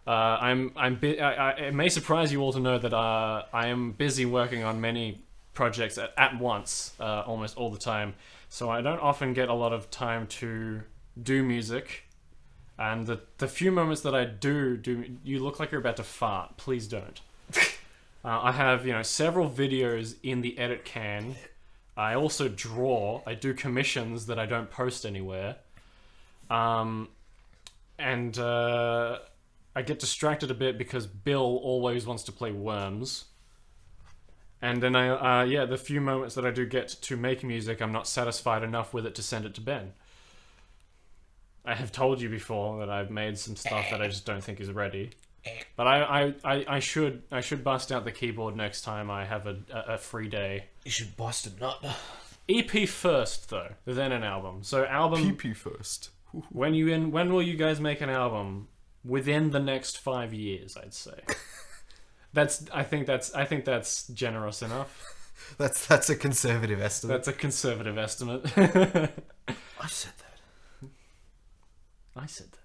It may surprise you all to know that I am busy working on many projects at once, almost all the time. So I don't often get a lot of time to do music. And the few moments that I do, you look like you're about to fart. Please don't. I have, several videos in the edit can. I also draw. I do commissions that I don't post anywhere. And I get distracted a bit because Bill always wants to play Worms. And then the few moments that I do get to make music, I'm not satisfied enough with it to send it to Ben. I have told you before that I've made some stuff that I just don't think is ready. But I should bust out the keyboard next time I have a free day. You should bust a nut. EP first though, then an album. So album PP first. When will you guys make an album? Within the next 5 years, I'd say. I think that's generous enough. That's a conservative estimate. That's a conservative estimate. I said that. I said that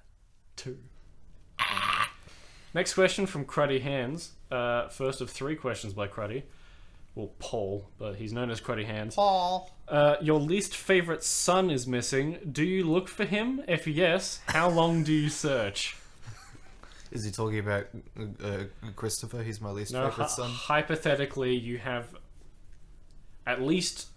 too. Next question from Cruddy Hands. First of 3 questions by Cruddy. Well, Paul, but he's known as Cruddy Hands. Paul. Your least favorite son is missing. Do you look for him? If yes, how long do you search? Is he talking about Christopher? He's my least favorite son. Hypothetically, you have at least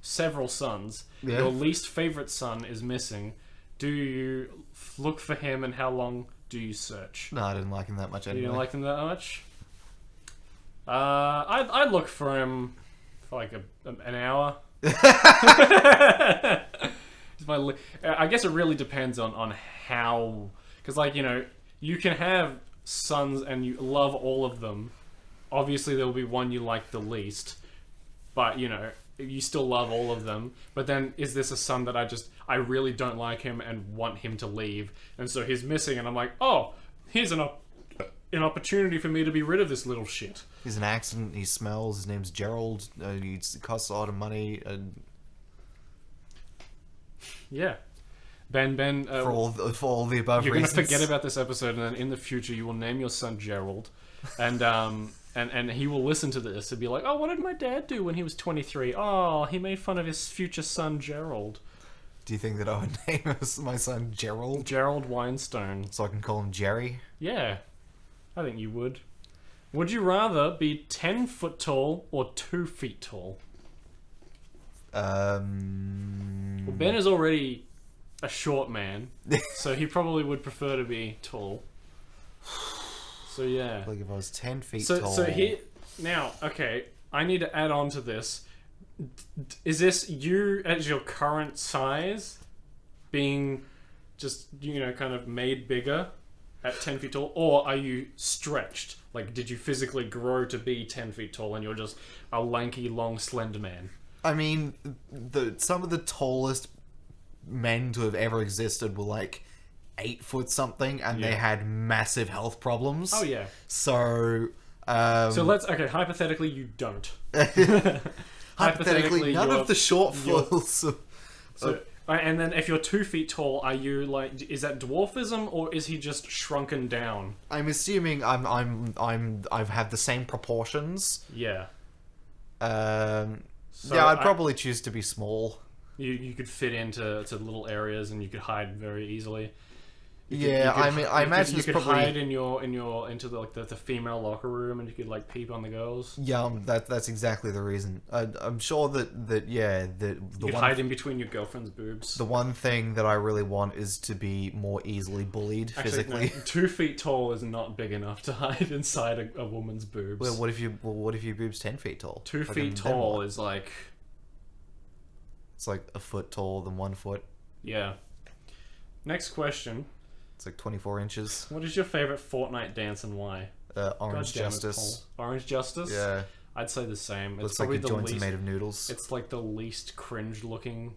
several sons. Yeah. Your least favorite son is missing. Do you look for him, and how long do you search? No, I didn't like him that much anyway. You didn't like him that much? I'd look for him for like an hour. I guess it really depends on how... Because, you can have sons and you love all of them. Obviously, there will be one you like the least. But, you still love all of them. But then, is this a son that I really don't like him and want him to leave? And so he's missing, and I'm like, oh, here's an opportunity for me to be rid of this little shit. He's an accident, he smells, his name's Gerald, he costs a lot of money. Yeah. Ben, for all the above you're reasons. You're going to forget about this episode, and then in the future you will name your son Gerald. And he will listen to this and be like, oh, what did my dad do when he was 23? Oh, he made fun of his future son, Gerald. Do you think that I would name my son Gerald? Gerald Winestone. So I can call him Jerry? Yeah, I think you would. Would you rather be 10 foot tall or 2 feet tall? Well, Ben is already a short man, so he probably would prefer to be tall. So yeah. Like if I was 10 feet So tall. so here now, okay, I need to add on to this. Is this you as your current size being just, kind of made bigger at 10 feet tall, or are you stretched? Like, did you physically grow to be 10 feet tall and you're just a lanky, long, slender man? I mean, some of the tallest men to have ever existed were like 8 foot something, and they had massive health problems. Oh yeah. So hypothetically you don't. hypothetically, none of the shortfalls. And then if you're 2 feet tall, are you like, is that dwarfism or is he just shrunken down? I'm assuming I've had the same proportions. Yeah. I'd probably choose to be small. You could fit into little areas and you could hide very easily. I imagine you it's could probably hide into the female locker room, and you could like peep on the girls. Yeah, that's exactly the reason. I'm sure that you could hide in between your girlfriend's boobs. The one thing that I really want is to be more easily bullied physically. No, 2 feet tall is not big enough to hide inside a woman's boobs. Well, what if your boobs 10 feet tall? 2 feet tall is like, it's like a foot taller than 1 foot. Yeah. Next question. It's like 24 inches. What is your favorite Fortnite dance and why? Orange Justice. Orange Justice? Yeah. I'd say the same. Looks like the joints are made of noodles. It's like the least cringe looking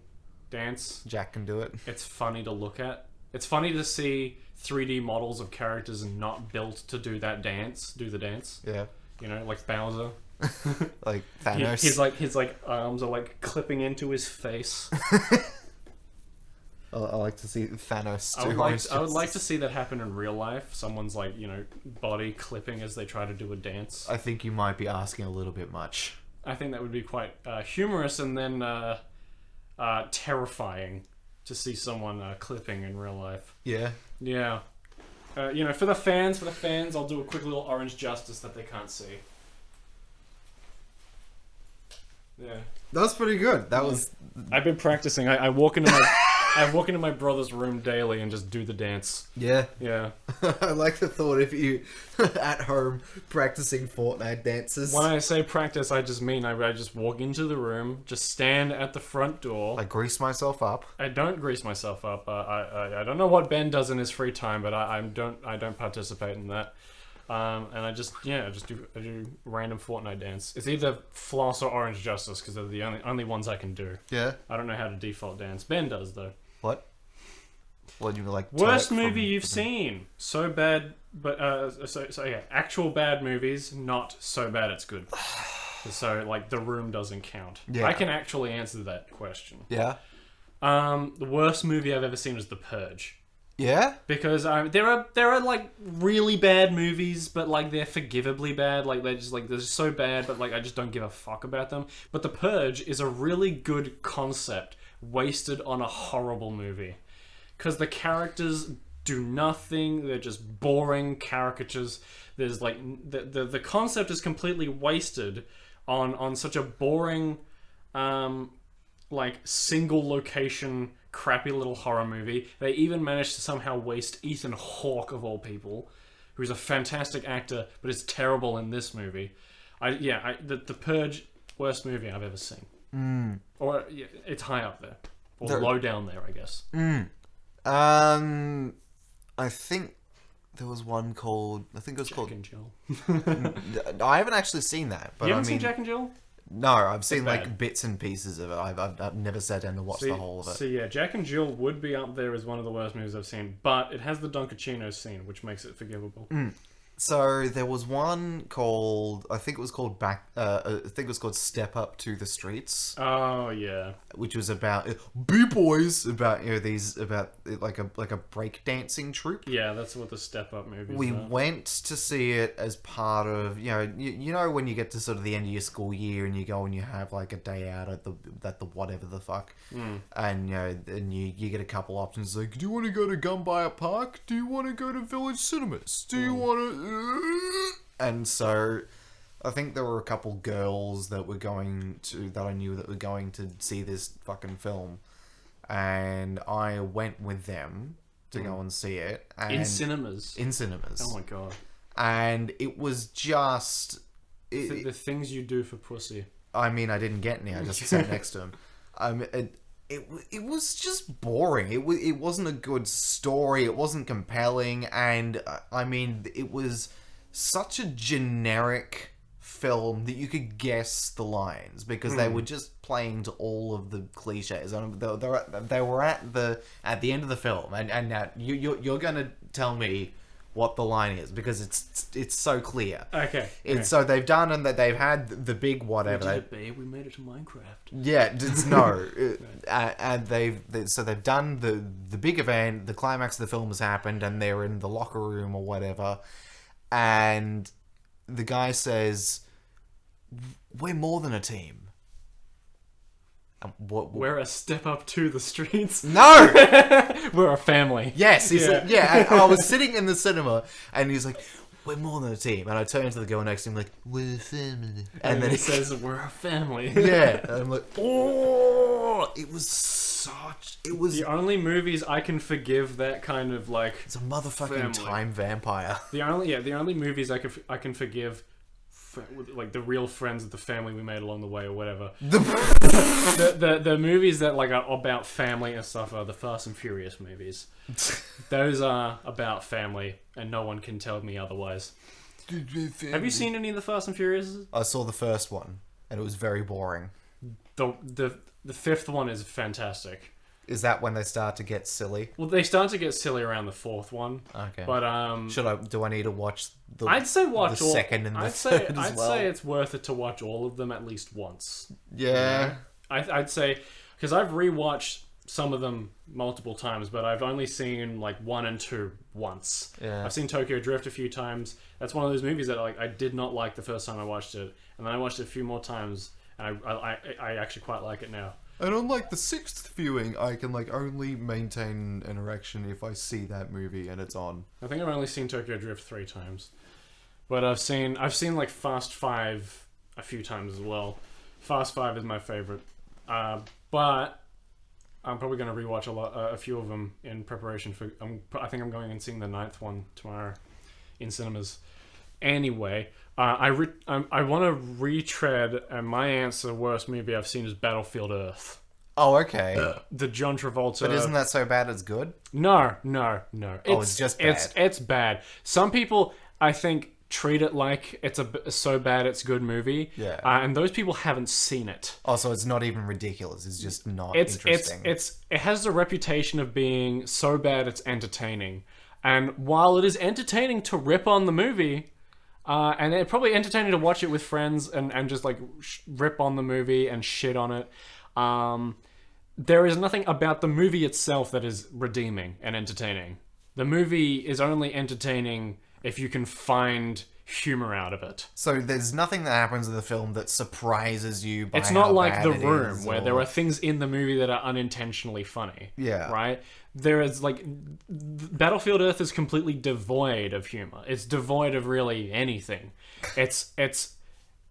dance. Jack can do it. It's funny to look at. It's funny to see 3D models of characters not built to do the dance. Yeah. Like Bowser. Like Thanos. His arms are like clipping into his face. I like to see Thanos do I would like to see that happen in real life. Someone's like, body clipping as they try to do a dance. I think you might be asking a little bit much. I think that would be quite humorous and then terrifying to see someone clipping in real life. Yeah. Yeah. For the fans, I'll do a quick little Orange Justice that they can't see. Yeah. That was pretty good. That was... I've been practicing. I walk into my brother's room daily and just do the dance. Yeah. Yeah. I like the thought of you at home practicing Fortnite dances. When I say practice, I just mean I just walk into the room, just stand at the front door. I grease myself up. I don't grease myself up. I don't know what Ben does in his free time, but I don't participate in that. And I do random Fortnite dance. It's either Floss or Orange Justice because they're the only ones I can do. Yeah. I don't know how to default dance. Ben does though. What? What do you like? Worst movie you've seen? So bad, but actual bad movies. Not so bad it's good. So like The Room doesn't count. Yeah. I can actually answer that question. Yeah. The worst movie I've ever seen was The Purge. Yeah? Because there are like really bad movies, but like they're forgivably bad. Like they're just so bad, but like I just don't give a fuck about them. But The Purge is a really good concept wasted on a horrible movie. Because the characters do nothing. They're just boring caricatures. There's like the concept is completely wasted on such a boring like single location crappy little horror movie. They even managed to somehow waste Ethan Hawke of all people, who's a fantastic actor but is terrible in this movie. The Purge, worst movie I've ever seen. Or it's high up there, or low down there, I guess. I think there was one called. I think it was Jack and Jill. I haven't actually seen that, but You haven't seen Jack and Jill? No, I've seen bad. like bits and pieces of it. I've never sat down to watch the whole of it. So yeah, Jack and Jill would be up there as one of the worst movies I've seen, but it has the Dunkachino scene, which makes it forgivable. So there was one called, I think it was called Step Up to the Streets. Oh yeah, which was about B-boys, about like a breakdancing troupe. Yeah, that's what the Step Up movie is. We about. went to see it as part of you know when you get to sort of the end of your school year and you go and you have like a day out at the whatever the fuck, and and you get a couple options like, do you want to go to Gumbaya Park? Do you want to go to Village Cinemas? Do you want to? And so I think there were a couple girls that I knew that were going to see this fucking film, and I went with them to go and see it. And in cinemas. In cinemas. Oh my god. and it was just... The things you do for pussy. I mean, I didn't get any. I just sat next to him. It was just boring. It wasn't a good story. It wasn't compelling, and I mean, it was such a generic film that you could guess the lines because they were just playing to all of the cliches. And they were at the end of the film, and now you're gonna tell me what the line is because it's so clear. Okay. So they've done and that they've had the big whatever. We did it, babe. We made it to Minecraft. Yeah, no, and they've done the big event. The climax of the film has happened, and they're in the locker room or whatever, and the guy says, "We're more than a team." We're a step up to the streets. No! We're a family. Yes, he said, yeah. And I was sitting in the cinema, and he's like, "We're more than a team." And I turned to the girl next to him, like, "We're a family." And then he says, "We're a family." Yeah. And I'm like, oh! It was the only movies I can forgive that kind of, like... It's a motherfucking family. time vampire. The only movies I can forgive... like the real friends of the family we made along the way or whatever. The movies that like are about family and stuff are the Fast and Furious movies. Those are about family, and no one can tell me otherwise. Have you seen any of the Fast and Furious? I saw the first one, and it was very boring. The fifth one is fantastic. Is that when they start to get silly? Well, they start to get silly around the fourth one. Okay. But do I need to watch the I'd say watch the all, second and the I'd third say, as well? I'd say it's worth it to watch all of them at least once. Yeah. I'd say because I've rewatched some of them multiple times, but I've only seen like 1 and 2 once. Yeah. I've seen Tokyo Drift a few times. That's one of those movies that I did not like the first time I watched it, and then I watched it a few more times, and I actually quite like it now. And on like the 6th viewing, I can like only maintain an erection if I see that movie and it's on. I think I've only seen Tokyo Drift 3 times, but I've seen like Fast 5 a few times as well. Fast 5 is my favorite, but I'm probably going to rewatch a few of them in preparation for. I think I'm going and seeing the 9th one tomorrow in cinemas. Anyway, I want to retread, and my answer, worst movie I've seen is Battlefield Earth. Oh, okay. The John Travolta. But isn't that so bad it's good? No. It's just bad. It's bad. Some people, I think, treat it like it's a so bad it's good movie. Yeah. And those people haven't seen it. Oh, so it's not even ridiculous. It's just not interesting. It has the reputation of being so bad it's entertaining. And while it is entertaining to rip on the movie... and it's probably entertaining to watch it with friends and just like rip on the movie and shit on it. There is nothing about the movie itself that is redeeming and entertaining. The movie is only entertaining if you can find humor out of it. So there's nothing that happens in the film that surprises you by It's not how like bad The it Room, is, where or... there are things in the movie that are unintentionally funny. Yeah. Right? There is, like... Battlefield Earth is completely devoid of humor. It's devoid of really anything. It's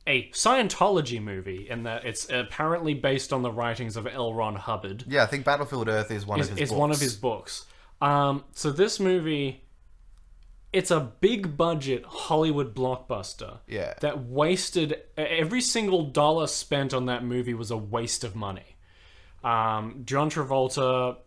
a Scientology movie in that it's apparently based on the writings of L. Ron Hubbard. Yeah, I think Battlefield Earth is one of his books. Is one of his books. So this movie... It's a big budget Hollywood blockbuster. Yeah. That wasted... Every single dollar spent on that movie was a waste of money. John Travolta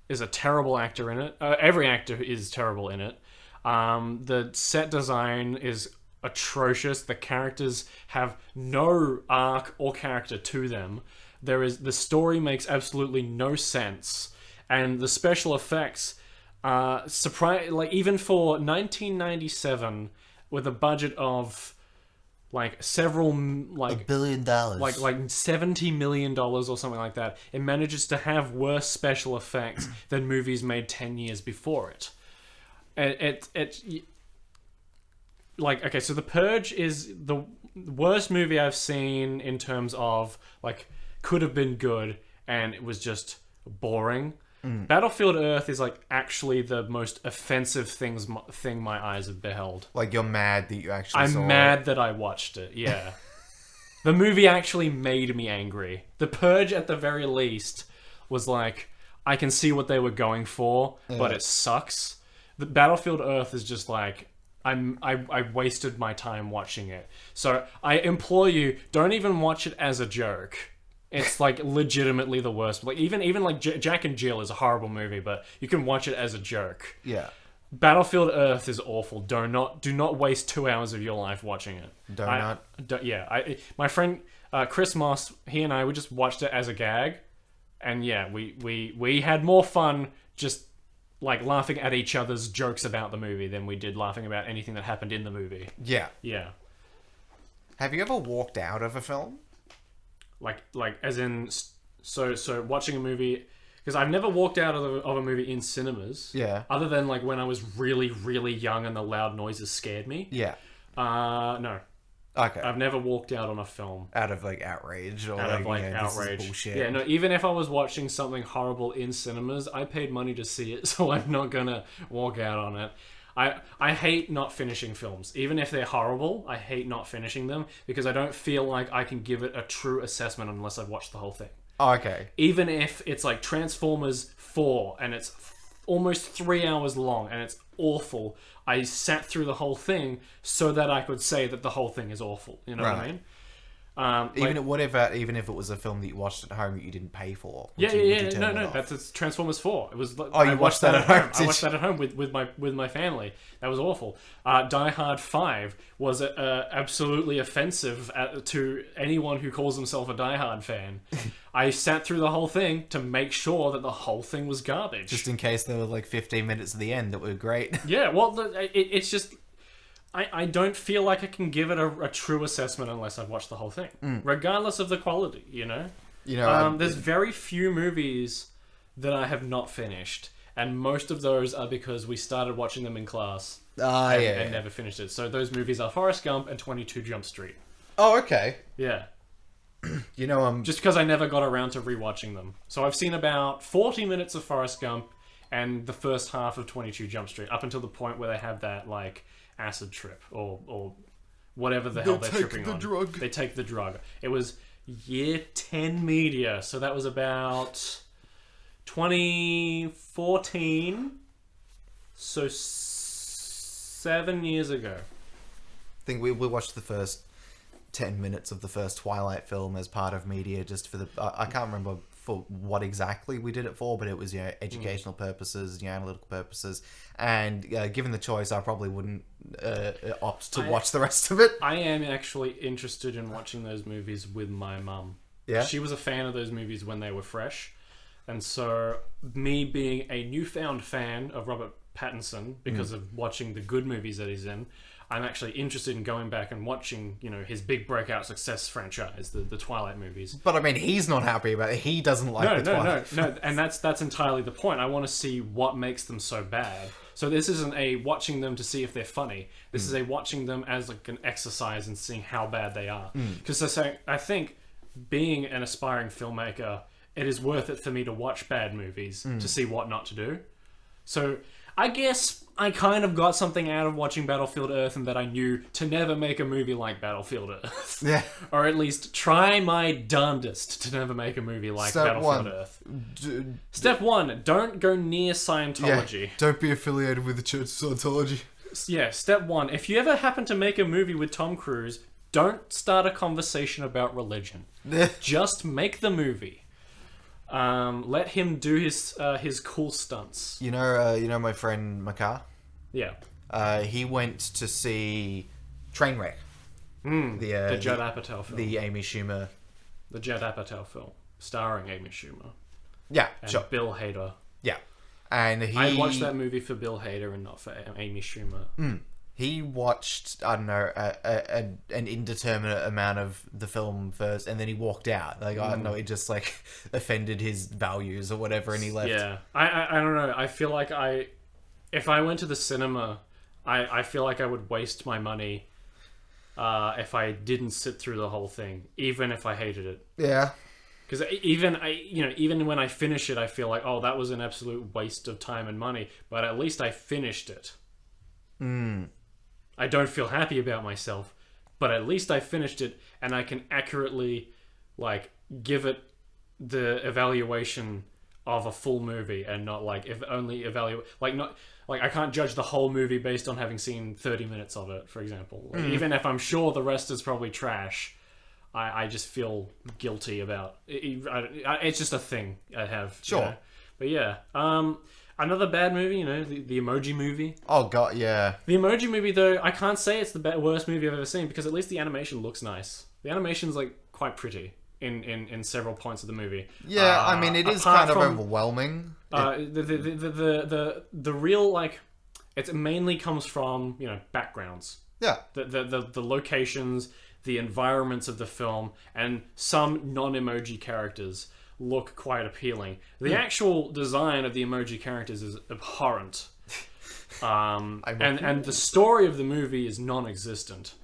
is a terrible actor in it. Every actor is terrible in it. The set design is atrocious. The characters have no arc or character to them. The story makes absolutely no sense. And the special effects... even for 1997 with a budget of like several like $1 billion, like $70 million or something like that, it manages to have worse special effects than movies made 10 years before it. Like, okay, so The Purge is the worst movie I've seen in terms of like could have been good and it was just boring. Battlefield Earth is like actually the most offensive thing my eyes have beheld. Like you're mad that you actually saw it. I'm mad that I watched it, yeah. The movie actually made me angry. The Purge, at the very least, was like, I can see what they were going for, but it sucks. The Battlefield Earth is just like, I wasted my time watching it. So I implore you, don't even watch it as a joke. It's like legitimately the worst. Like even like Jack and Jill is a horrible movie, but you can watch it as a joke. Yeah. Battlefield Earth is awful. Do not waste 2 hours of your life watching it. My friend Chris Moss, he and I, we just watched it as a gag, and yeah, we had more fun just like laughing at each other's jokes about the movie than we did laughing about anything that happened in the movie. Yeah. Yeah. Have you ever walked out of a film? Like as in so watching a movie, because I've never walked out of a movie in cinemas. Yeah. Other than like when I was really really young and the loud noises scared me. Yeah. No. Okay. I've never walked out on a film out of like outrage or outrage. This is bullshit. Yeah, no. Even if I was watching something horrible in cinemas, I paid money to see it, so I'm not gonna walk out on it. I hate not finishing films. Even if they're horrible, I hate not finishing them because I don't feel like I can give it a true assessment unless I've watched the whole thing. Oh, okay. Even if it's like Transformers 4 and it's almost 3 hours long and it's awful, I sat through the whole thing so that I could say that the whole thing is awful. You know what I mean? Even if it was a film that you watched at home that you didn't pay for. No. That's Transformers 4. It was. I watched that at home. I watched that at home with my family. That was awful. Die Hard 5 was absolutely offensive to anyone who calls himself a Die Hard fan. I sat through the whole thing to make sure that the whole thing was garbage. Just in case there were like 15 minutes at the end that were great. Yeah, well, it's just. I don't feel like I can give it a true assessment unless I've watched the whole thing, regardless of the quality. You know, there's very few movies that I have not finished, and most of those are because we started watching them in class and never finished it. So those movies are Forrest Gump and 22 Jump Street. Oh, okay. Yeah. Just because I never got around to rewatching them. So I've seen about 40 minutes of Forrest Gump and the first half of 22 Jump Street, up until the point where they have that like acid trip or whatever the hell they're tripping on. They take the drug. It was year 10 media, so that was about 2014, so 7 years ago. I think we watched the first 10 minutes of the first Twilight film as part of media, just for the I can't remember for what exactly we did it for, but it was educational purposes, analytical purposes, and given the choice, I probably wouldn't opt to watch the rest of it. I am actually interested in watching those movies with my mum. Yeah, she was a fan of those movies when they were fresh, and so me being a newfound fan of Robert Pattinson because of watching the good movies that he's in, I'm actually interested in going back and watching, his big breakout success franchise, the Twilight movies. But I mean, he's not happy about it. He doesn't like the Twilight. No, and that's entirely the point. I want to see what makes them so bad. So this isn't a watching them to see if they're funny. This is a watching them as like an exercise and seeing how bad they are. Because I think being an aspiring filmmaker, it is worth it for me to watch bad movies to see what not to do. So I guess I kind of got something out of watching Battlefield Earth, and that I knew to never make a movie like Battlefield Earth. Yeah. Or at least try my darndest to never make a movie like Battlefield Earth. Step 1, don't go near Scientology. Yeah, don't be affiliated with the Church of Scientology. Yeah, step 1, if you ever happen to make a movie with Tom Cruise, don't start a conversation about religion. Just make the movie. Let him do his cool stunts. You know my friend Makar? Yeah. He went to see Trainwreck. The Judd Apatow film. The Amy Schumer. The Judd Apatow film, starring Amy Schumer. Yeah, and sure. Bill Hader. Yeah. And I watched that movie for Bill Hader and not for Amy Schumer. He watched, I don't know, an indeterminate amount of the film first, and then he walked out. Like, I don't know, it just, like, offended his values or whatever, and he left. Yeah. I don't know. I feel like if I went to the cinema, I feel like I would waste my money if I didn't sit through the whole thing, even if I hated it. Yeah. Because even when I finish it, I feel like, oh, that was an absolute waste of time and money. But at least I finished it. I don't feel happy about myself, but at least I finished it, and I can accurately, like, give it the evaluation of a full movie and not like if only evaluate like not like I can't judge the whole movie based on having seen 30 minutes of it, for example. Like, even if I'm sure the rest is probably trash, I just feel guilty about it. It's just a thing I have. Sure. You know? But yeah, another bad movie, you know, the Emoji Movie. Oh god, yeah. The Emoji Movie, though, I can't say it's the worst movie I've ever seen because at least the animation looks nice. The animation's like quite pretty in several points of the movie. Yeah, I mean, it is kind of overwhelming. The real like, it mainly comes from, you know, backgrounds. Yeah. The locations, the environments of the film, and some non-emoji characters look quite appealing. The actual design of the emoji characters is abhorrent. And the story of the movie is non-existent.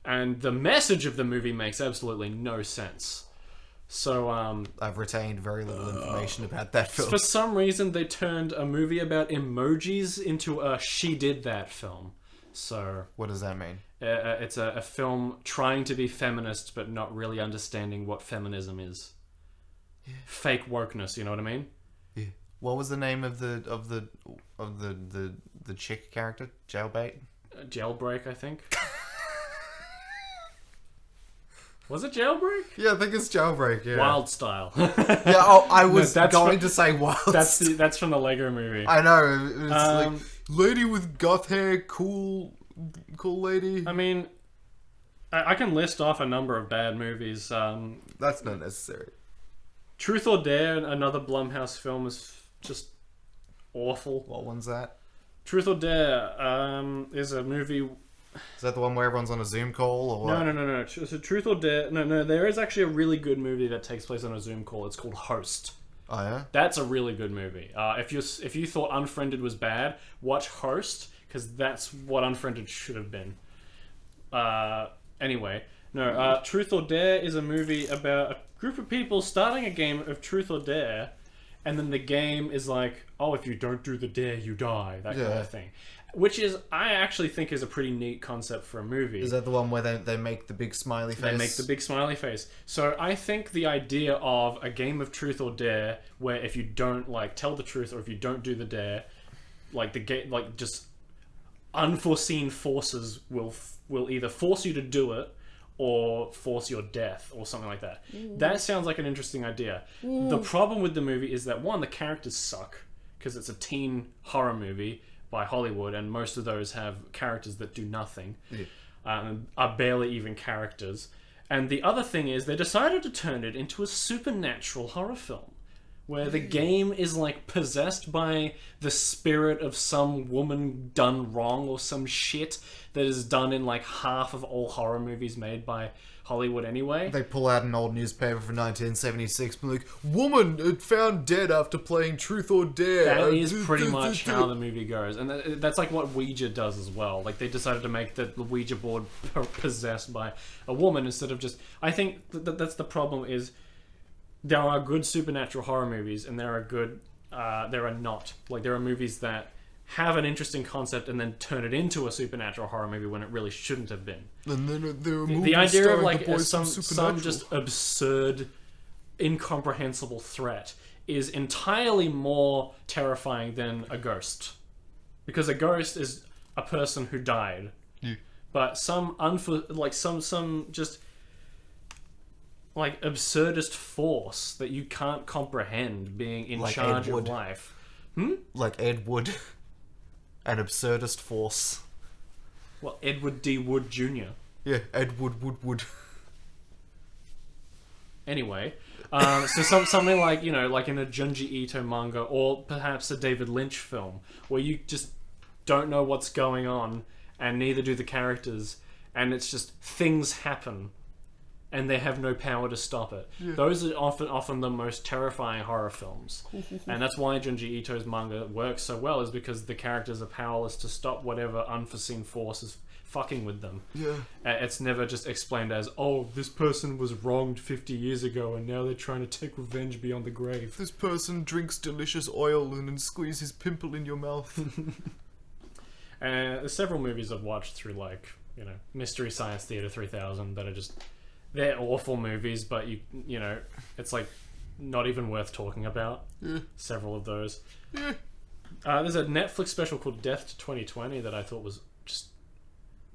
And the message of the movie makes absolutely no sense. So, I've retained very little information about that film. For some reason, they turned a movie about emojis into a She Did That film. So... What does that mean? It's a film trying to be feminist, but not really understanding what feminism is. Yeah. Fake wokeness, you know what I mean? Yeah. What was the name of the chick character? Jailbait? Jailbreak, I think. Was it Jailbreak? Yeah, I think it's Jailbreak, yeah. Wild Style. I was going to say Wild Style. That's from the Lego movie. I know. It's like, lady with goth hair, cool lady. I mean, I can list off a number of bad movies. That's not necessary. Truth or Dare, another Blumhouse film, is just awful. What one's that? Truth or Dare is a movie... Is that the one where everyone's on a Zoom call? Or what? No. So Truth or Dare... No, there is actually a really good movie that takes place on a Zoom call. It's called Host. Oh, yeah? That's a really good movie. If you thought Unfriended was bad, watch Host, because that's what Unfriended should have been. Anyway, no. Truth or Dare is a movie about a group of people starting a game of Truth or Dare, and then the game is like, oh, if you don't do the dare, you die. That kind of thing. Which is, I actually think is a pretty neat concept for a movie. Is that the one where they make the big smiley face? They make the big smiley face. So I think the idea of a game of Truth or Dare, where if you don't like tell the truth or if you don't do the dare, like the game, like just unforeseen forces will either force you to do it or force your death or something like that. That sounds like an interesting idea. The problem with the movie is that one, the characters suck because it's a teen horror movie by Hollywood, and most of those have characters that do nothing, are barely even characters. And the other thing is they decided to turn it into a supernatural horror film, where the game is like possessed by the spirit of some woman done wrong or some shit that is done in like half of all horror movies made by Hollywood anyway. They pull out an old newspaper from 1976 and be like, woman found dead after playing Truth or Dare. That is pretty much how the movie goes. And that's like what Ouija does as well. Like they decided to make the Ouija board possessed by a woman instead of just... I think that's the problem is there are good supernatural horror movies and there are good... there are not. Like there are movies that have an interesting concept and then turn it into a supernatural horror movie when it really shouldn't have been. And then there are movies the idea of like some just absurd, incomprehensible threat is entirely more terrifying than a ghost, because a ghost is a person who died. Yeah. But some just like absurdist force that you can't comprehend being in like charge Ed of Wood. life. Like Ed Wood. An absurdist force. Well, Edward D. Wood Jr. Yeah, Ed Wood. Anyway, so something like, you know, like in a Junji Ito manga or perhaps a David Lynch film where you just don't know what's going on and neither do the characters, and it's just things happen and they have no power to stop it. Yeah. Those are often the most terrifying horror films. And that's why Junji Ito's manga works so well, is because the characters are powerless to stop whatever unforeseen force is fucking with them. Yeah. It's never just explained as, oh, this person was wronged 50 years ago and now they're trying to take revenge beyond the grave. This person drinks delicious oil and then squeezes pimple in your mouth. There's several movies I've watched through, like, you know, Mystery Science Theater 3000 that are just... They're awful movies, but you know, it's like not even worth talking about. Several of those. There's a Netflix special called Death to 2020 that I thought was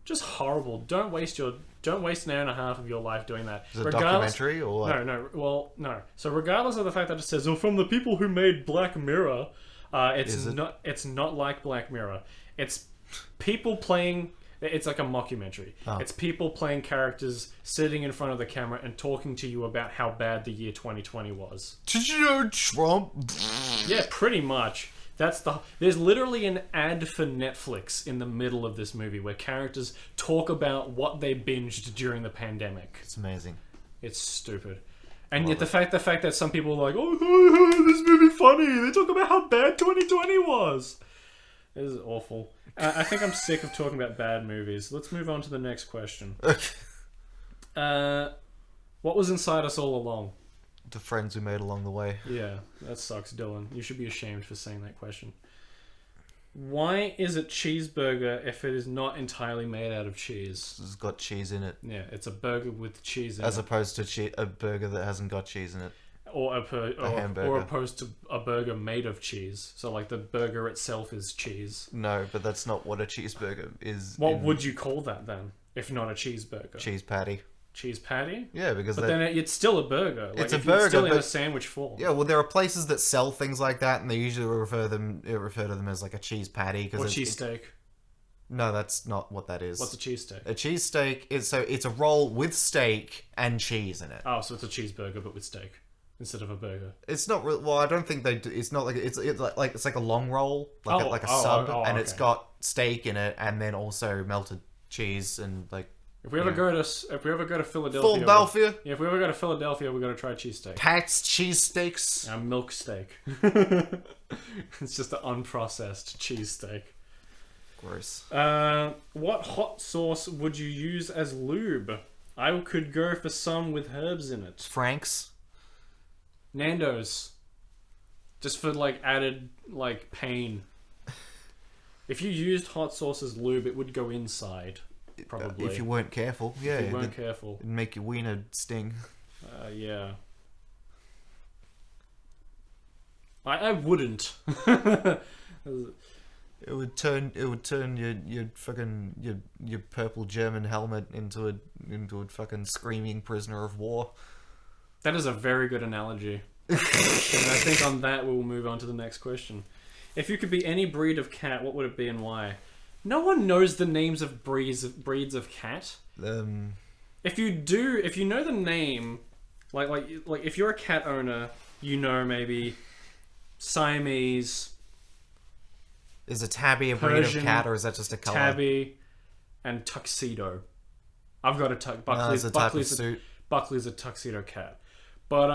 just horrible. Don't waste an hour and a half of your life doing that. Is it a documentary or what? No. So regardless of the fact that it says, from the people who made Black Mirror, it's not like Black Mirror. It's people playing. It's like a mockumentary. Oh. It's people playing characters sitting in front of the camera and talking to you about how bad the year 2020 was. Did you know Trump? Yeah, pretty much. There's literally an ad for Netflix in the middle of this movie where characters talk about what they binged during the pandemic. It's amazing. It's stupid. And yet the fact that some people are like, oh, this movie funny. They talk about how bad 2020 was. This is awful. I think I'm sick of talking about bad movies. Let's move on to the next question. What was inside us all along? The friends we made along the way. Yeah, that sucks, Dylan. You should be ashamed for saying that question. Why is it cheeseburger if it is not entirely made out of cheese? It's got cheese in it. Yeah, it's a burger with cheese in As it. opposed to a burger that hasn't got cheese in it. Or hamburger. Or opposed to a burger made of cheese. So like the burger itself is cheese. No, but that's not what a cheeseburger is. What would you call that then, if not a cheeseburger? Cheese patty. Cheese patty? Yeah, because then it's still a burger. Like, it's a burger, it's still in but a sandwich form. Yeah, well, there are places that sell things like that, and they usually refer to them as like a cheese patty. Or cheesesteak. No, that's not what that is. What's a cheesesteak? A cheesesteak is it's a roll with steak and cheese in it. Oh, so it's a cheeseburger but with steak instead of a burger. It's not real. Well, I don't think they do. It's not like it's like a long roll, like a sub, and it's got steak in it, and then also melted cheese and like. If we ever go to Philadelphia, if we ever go to Philadelphia, we're gonna try cheesesteak. Pat's cheesesteaks. Milk steak. It's just an unprocessed cheesesteak. Gross. What hot sauce would you use as lube? I could go for some with herbs in it. Frank's. Nando's. Just for like added like pain. If you used hot sauce as lube, it would go inside. Probably. If you weren't careful, yeah. If you weren't careful. It'd make your wiener sting. Yeah. I wouldn't. It would turn your fucking your purple German helmet into a fucking screaming prisoner of war. That is a very good analogy. And I think on that we'll move on to the next question. If you could be any breed of cat, what would it be and why? No one knows the names of breeds of cat. If you know the name, like if you're a cat owner, you know maybe Siamese. Is a tabby a breed of cat, or is that just a color? Tabby and tuxedo. I've got a Buckley's a tuxedo cat, but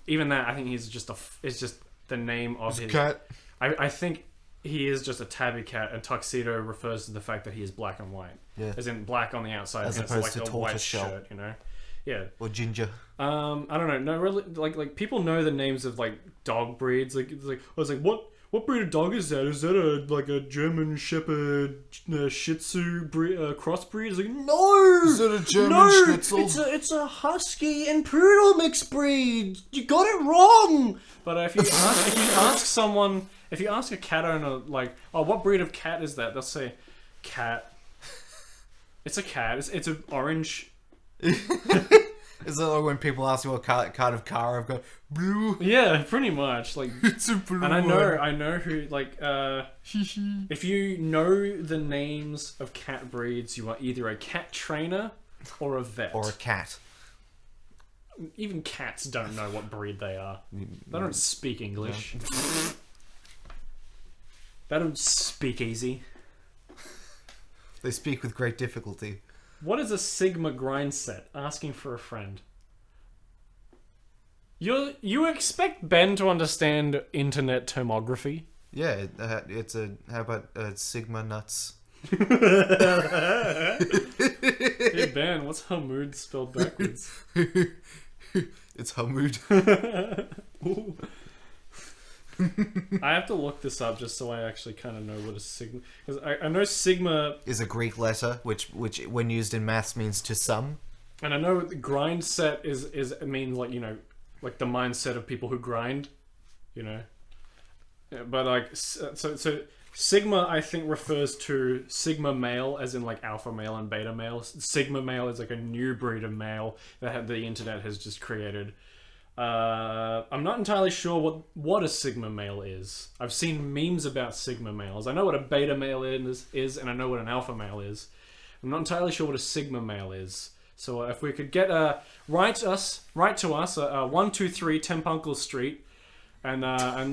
even that, I think he's just it's just the name of his cat. I think he is just a tabby cat, and tuxedo refers to the fact that he is black and white. Yeah. As in black on the outside, as and opposed it's like to a white tortoiseshell. shirt, you know? Yeah. Or ginger. I don't know. No, really, like people know the names of like dog breeds. I was like, what breed of dog is that? Is that a German Shepherd Shih Tzu crossbreed? It's like, no! Is it a German Schnitzel? It's a Husky and Poodle mixed breed. You got it wrong. But if you ask a cat owner, like, oh, what breed of cat is that? They'll say, cat. It's a cat. It's an orange. Is it like when people ask you what kind of car I've got? Blue. Yeah, pretty much. Like, it's a blue. And I know who, like, if you know the names of cat breeds, you are either a cat trainer or a vet. Or a cat. Even cats don't know what breed they are. They don't speak English. They don't speak easy. They speak with great difficulty. What is a Sigma grind set? Asking for a friend. You expect Ben to understand internet termography? Yeah, how about Sigma nuts? Hey Ben, what's Hamoud spelled backwards? It's Hamoud. I have to look this up just so I actually kind of know what a sigma... Because I know sigma... is a Greek letter, which when used in maths means to sum. And I know the grind set is means like, you know, like the mindset of people who grind, you know. Yeah, but like so Sigma, I think, refers to Sigma male, as in like alpha male and beta male. Sigma male is like a new breed of male that the internet has just created. I'm not entirely sure what a Sigma male is. I've seen memes about Sigma males. I know what a beta male is, and I know what an alpha male is. I'm not entirely sure what a Sigma male is. So if we could get write to us 123 Tempuncle Street, and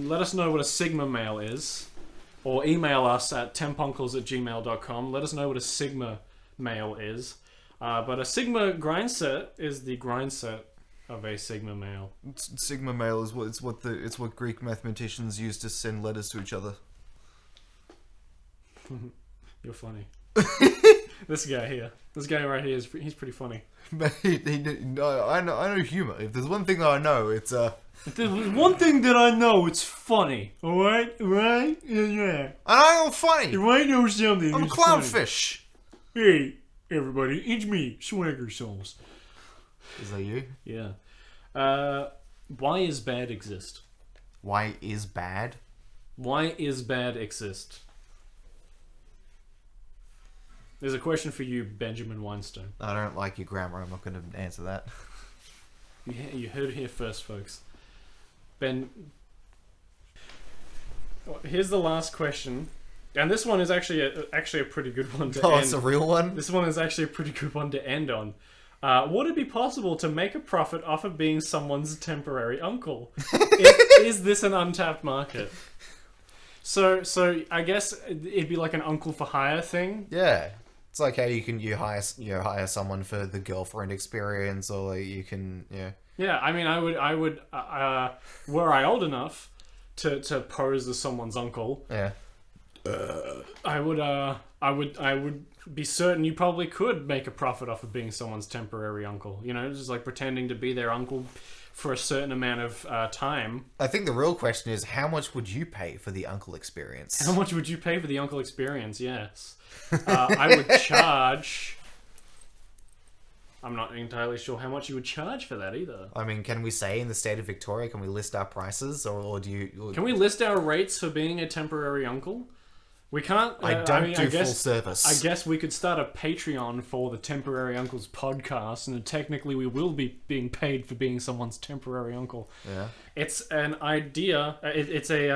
let us know what a Sigma male is. Or email us at tempuncles@gmail.com. Let us know what a Sigma male is. But a Sigma grind set is the grind set of a Sigma male. Sigma male is what Greek mathematicians used to send letters to each other. You're funny. This guy here. This guy right here, he's pretty funny. I know humor. If there's one thing that I know, it's If there's one thing that I know, it's funny. Alright? Right? Yeah. And I am funny. If I know something, I'm a it's clownfish. Funny. Hey, everybody, it's me, Swagger Souls. Is that you? Yeah. Why is bad exist? Why is bad? Why is bad exist? There's a question for you, Benjamin Weinstein. I don't like your grammar. I'm not going to answer that. Yeah, you heard it here first, folks. Ben, here's the last question, and this one is actually a pretty good one to end. Oh, it's a real one? This one is actually a pretty good one to end on. Would it be possible to make a profit off of being someone's temporary uncle? Is this an untapped market? So I guess it'd be like an uncle for hire thing. Yeah. It's like how you hire someone for the girlfriend experience, or like you can Yeah, I mean, I would were I old enough to pose as someone's uncle. Yeah. I would be certain you probably could make a profit off of being someone's temporary uncle. You know, just like pretending to be their uncle for a certain amount of time. I think the real question is, how much would you pay for the uncle experience? How much would you pay for the uncle experience? Yes. I would charge... I'm not entirely sure how much you would charge for that either. I mean, can we say in the state of Victoria, can we list our prices, or do you... Can we list our rates for being a temporary uncle? We can't... I do full service. I guess we could start a Patreon for the Temporary Uncles podcast, and technically we will be being paid for being someone's temporary uncle. Yeah. It's an idea. It's a,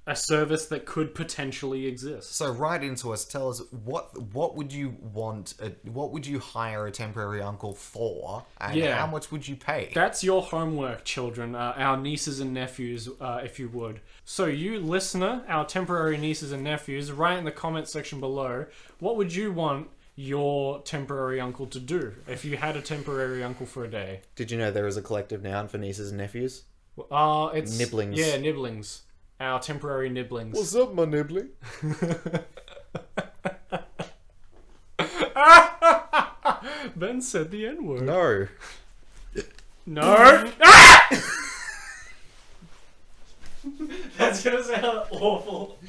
a service that could potentially exist. So write into us. Tell us what would you want? What would you hire a temporary uncle for? And how much would you pay? That's your homework, children. Our nieces and nephews, if you would. So you, listener, our temporary nieces and nephews, write in the comment section below, what would you want your temporary uncle to do if you had a temporary uncle for a day? Did you know there is a collective noun for nieces and nephews? It's nibblings. Yeah, nibblings. Our temporary nibblings. What's up, my nibbling? Ben said the N-word. No. No. That's gonna sound awful.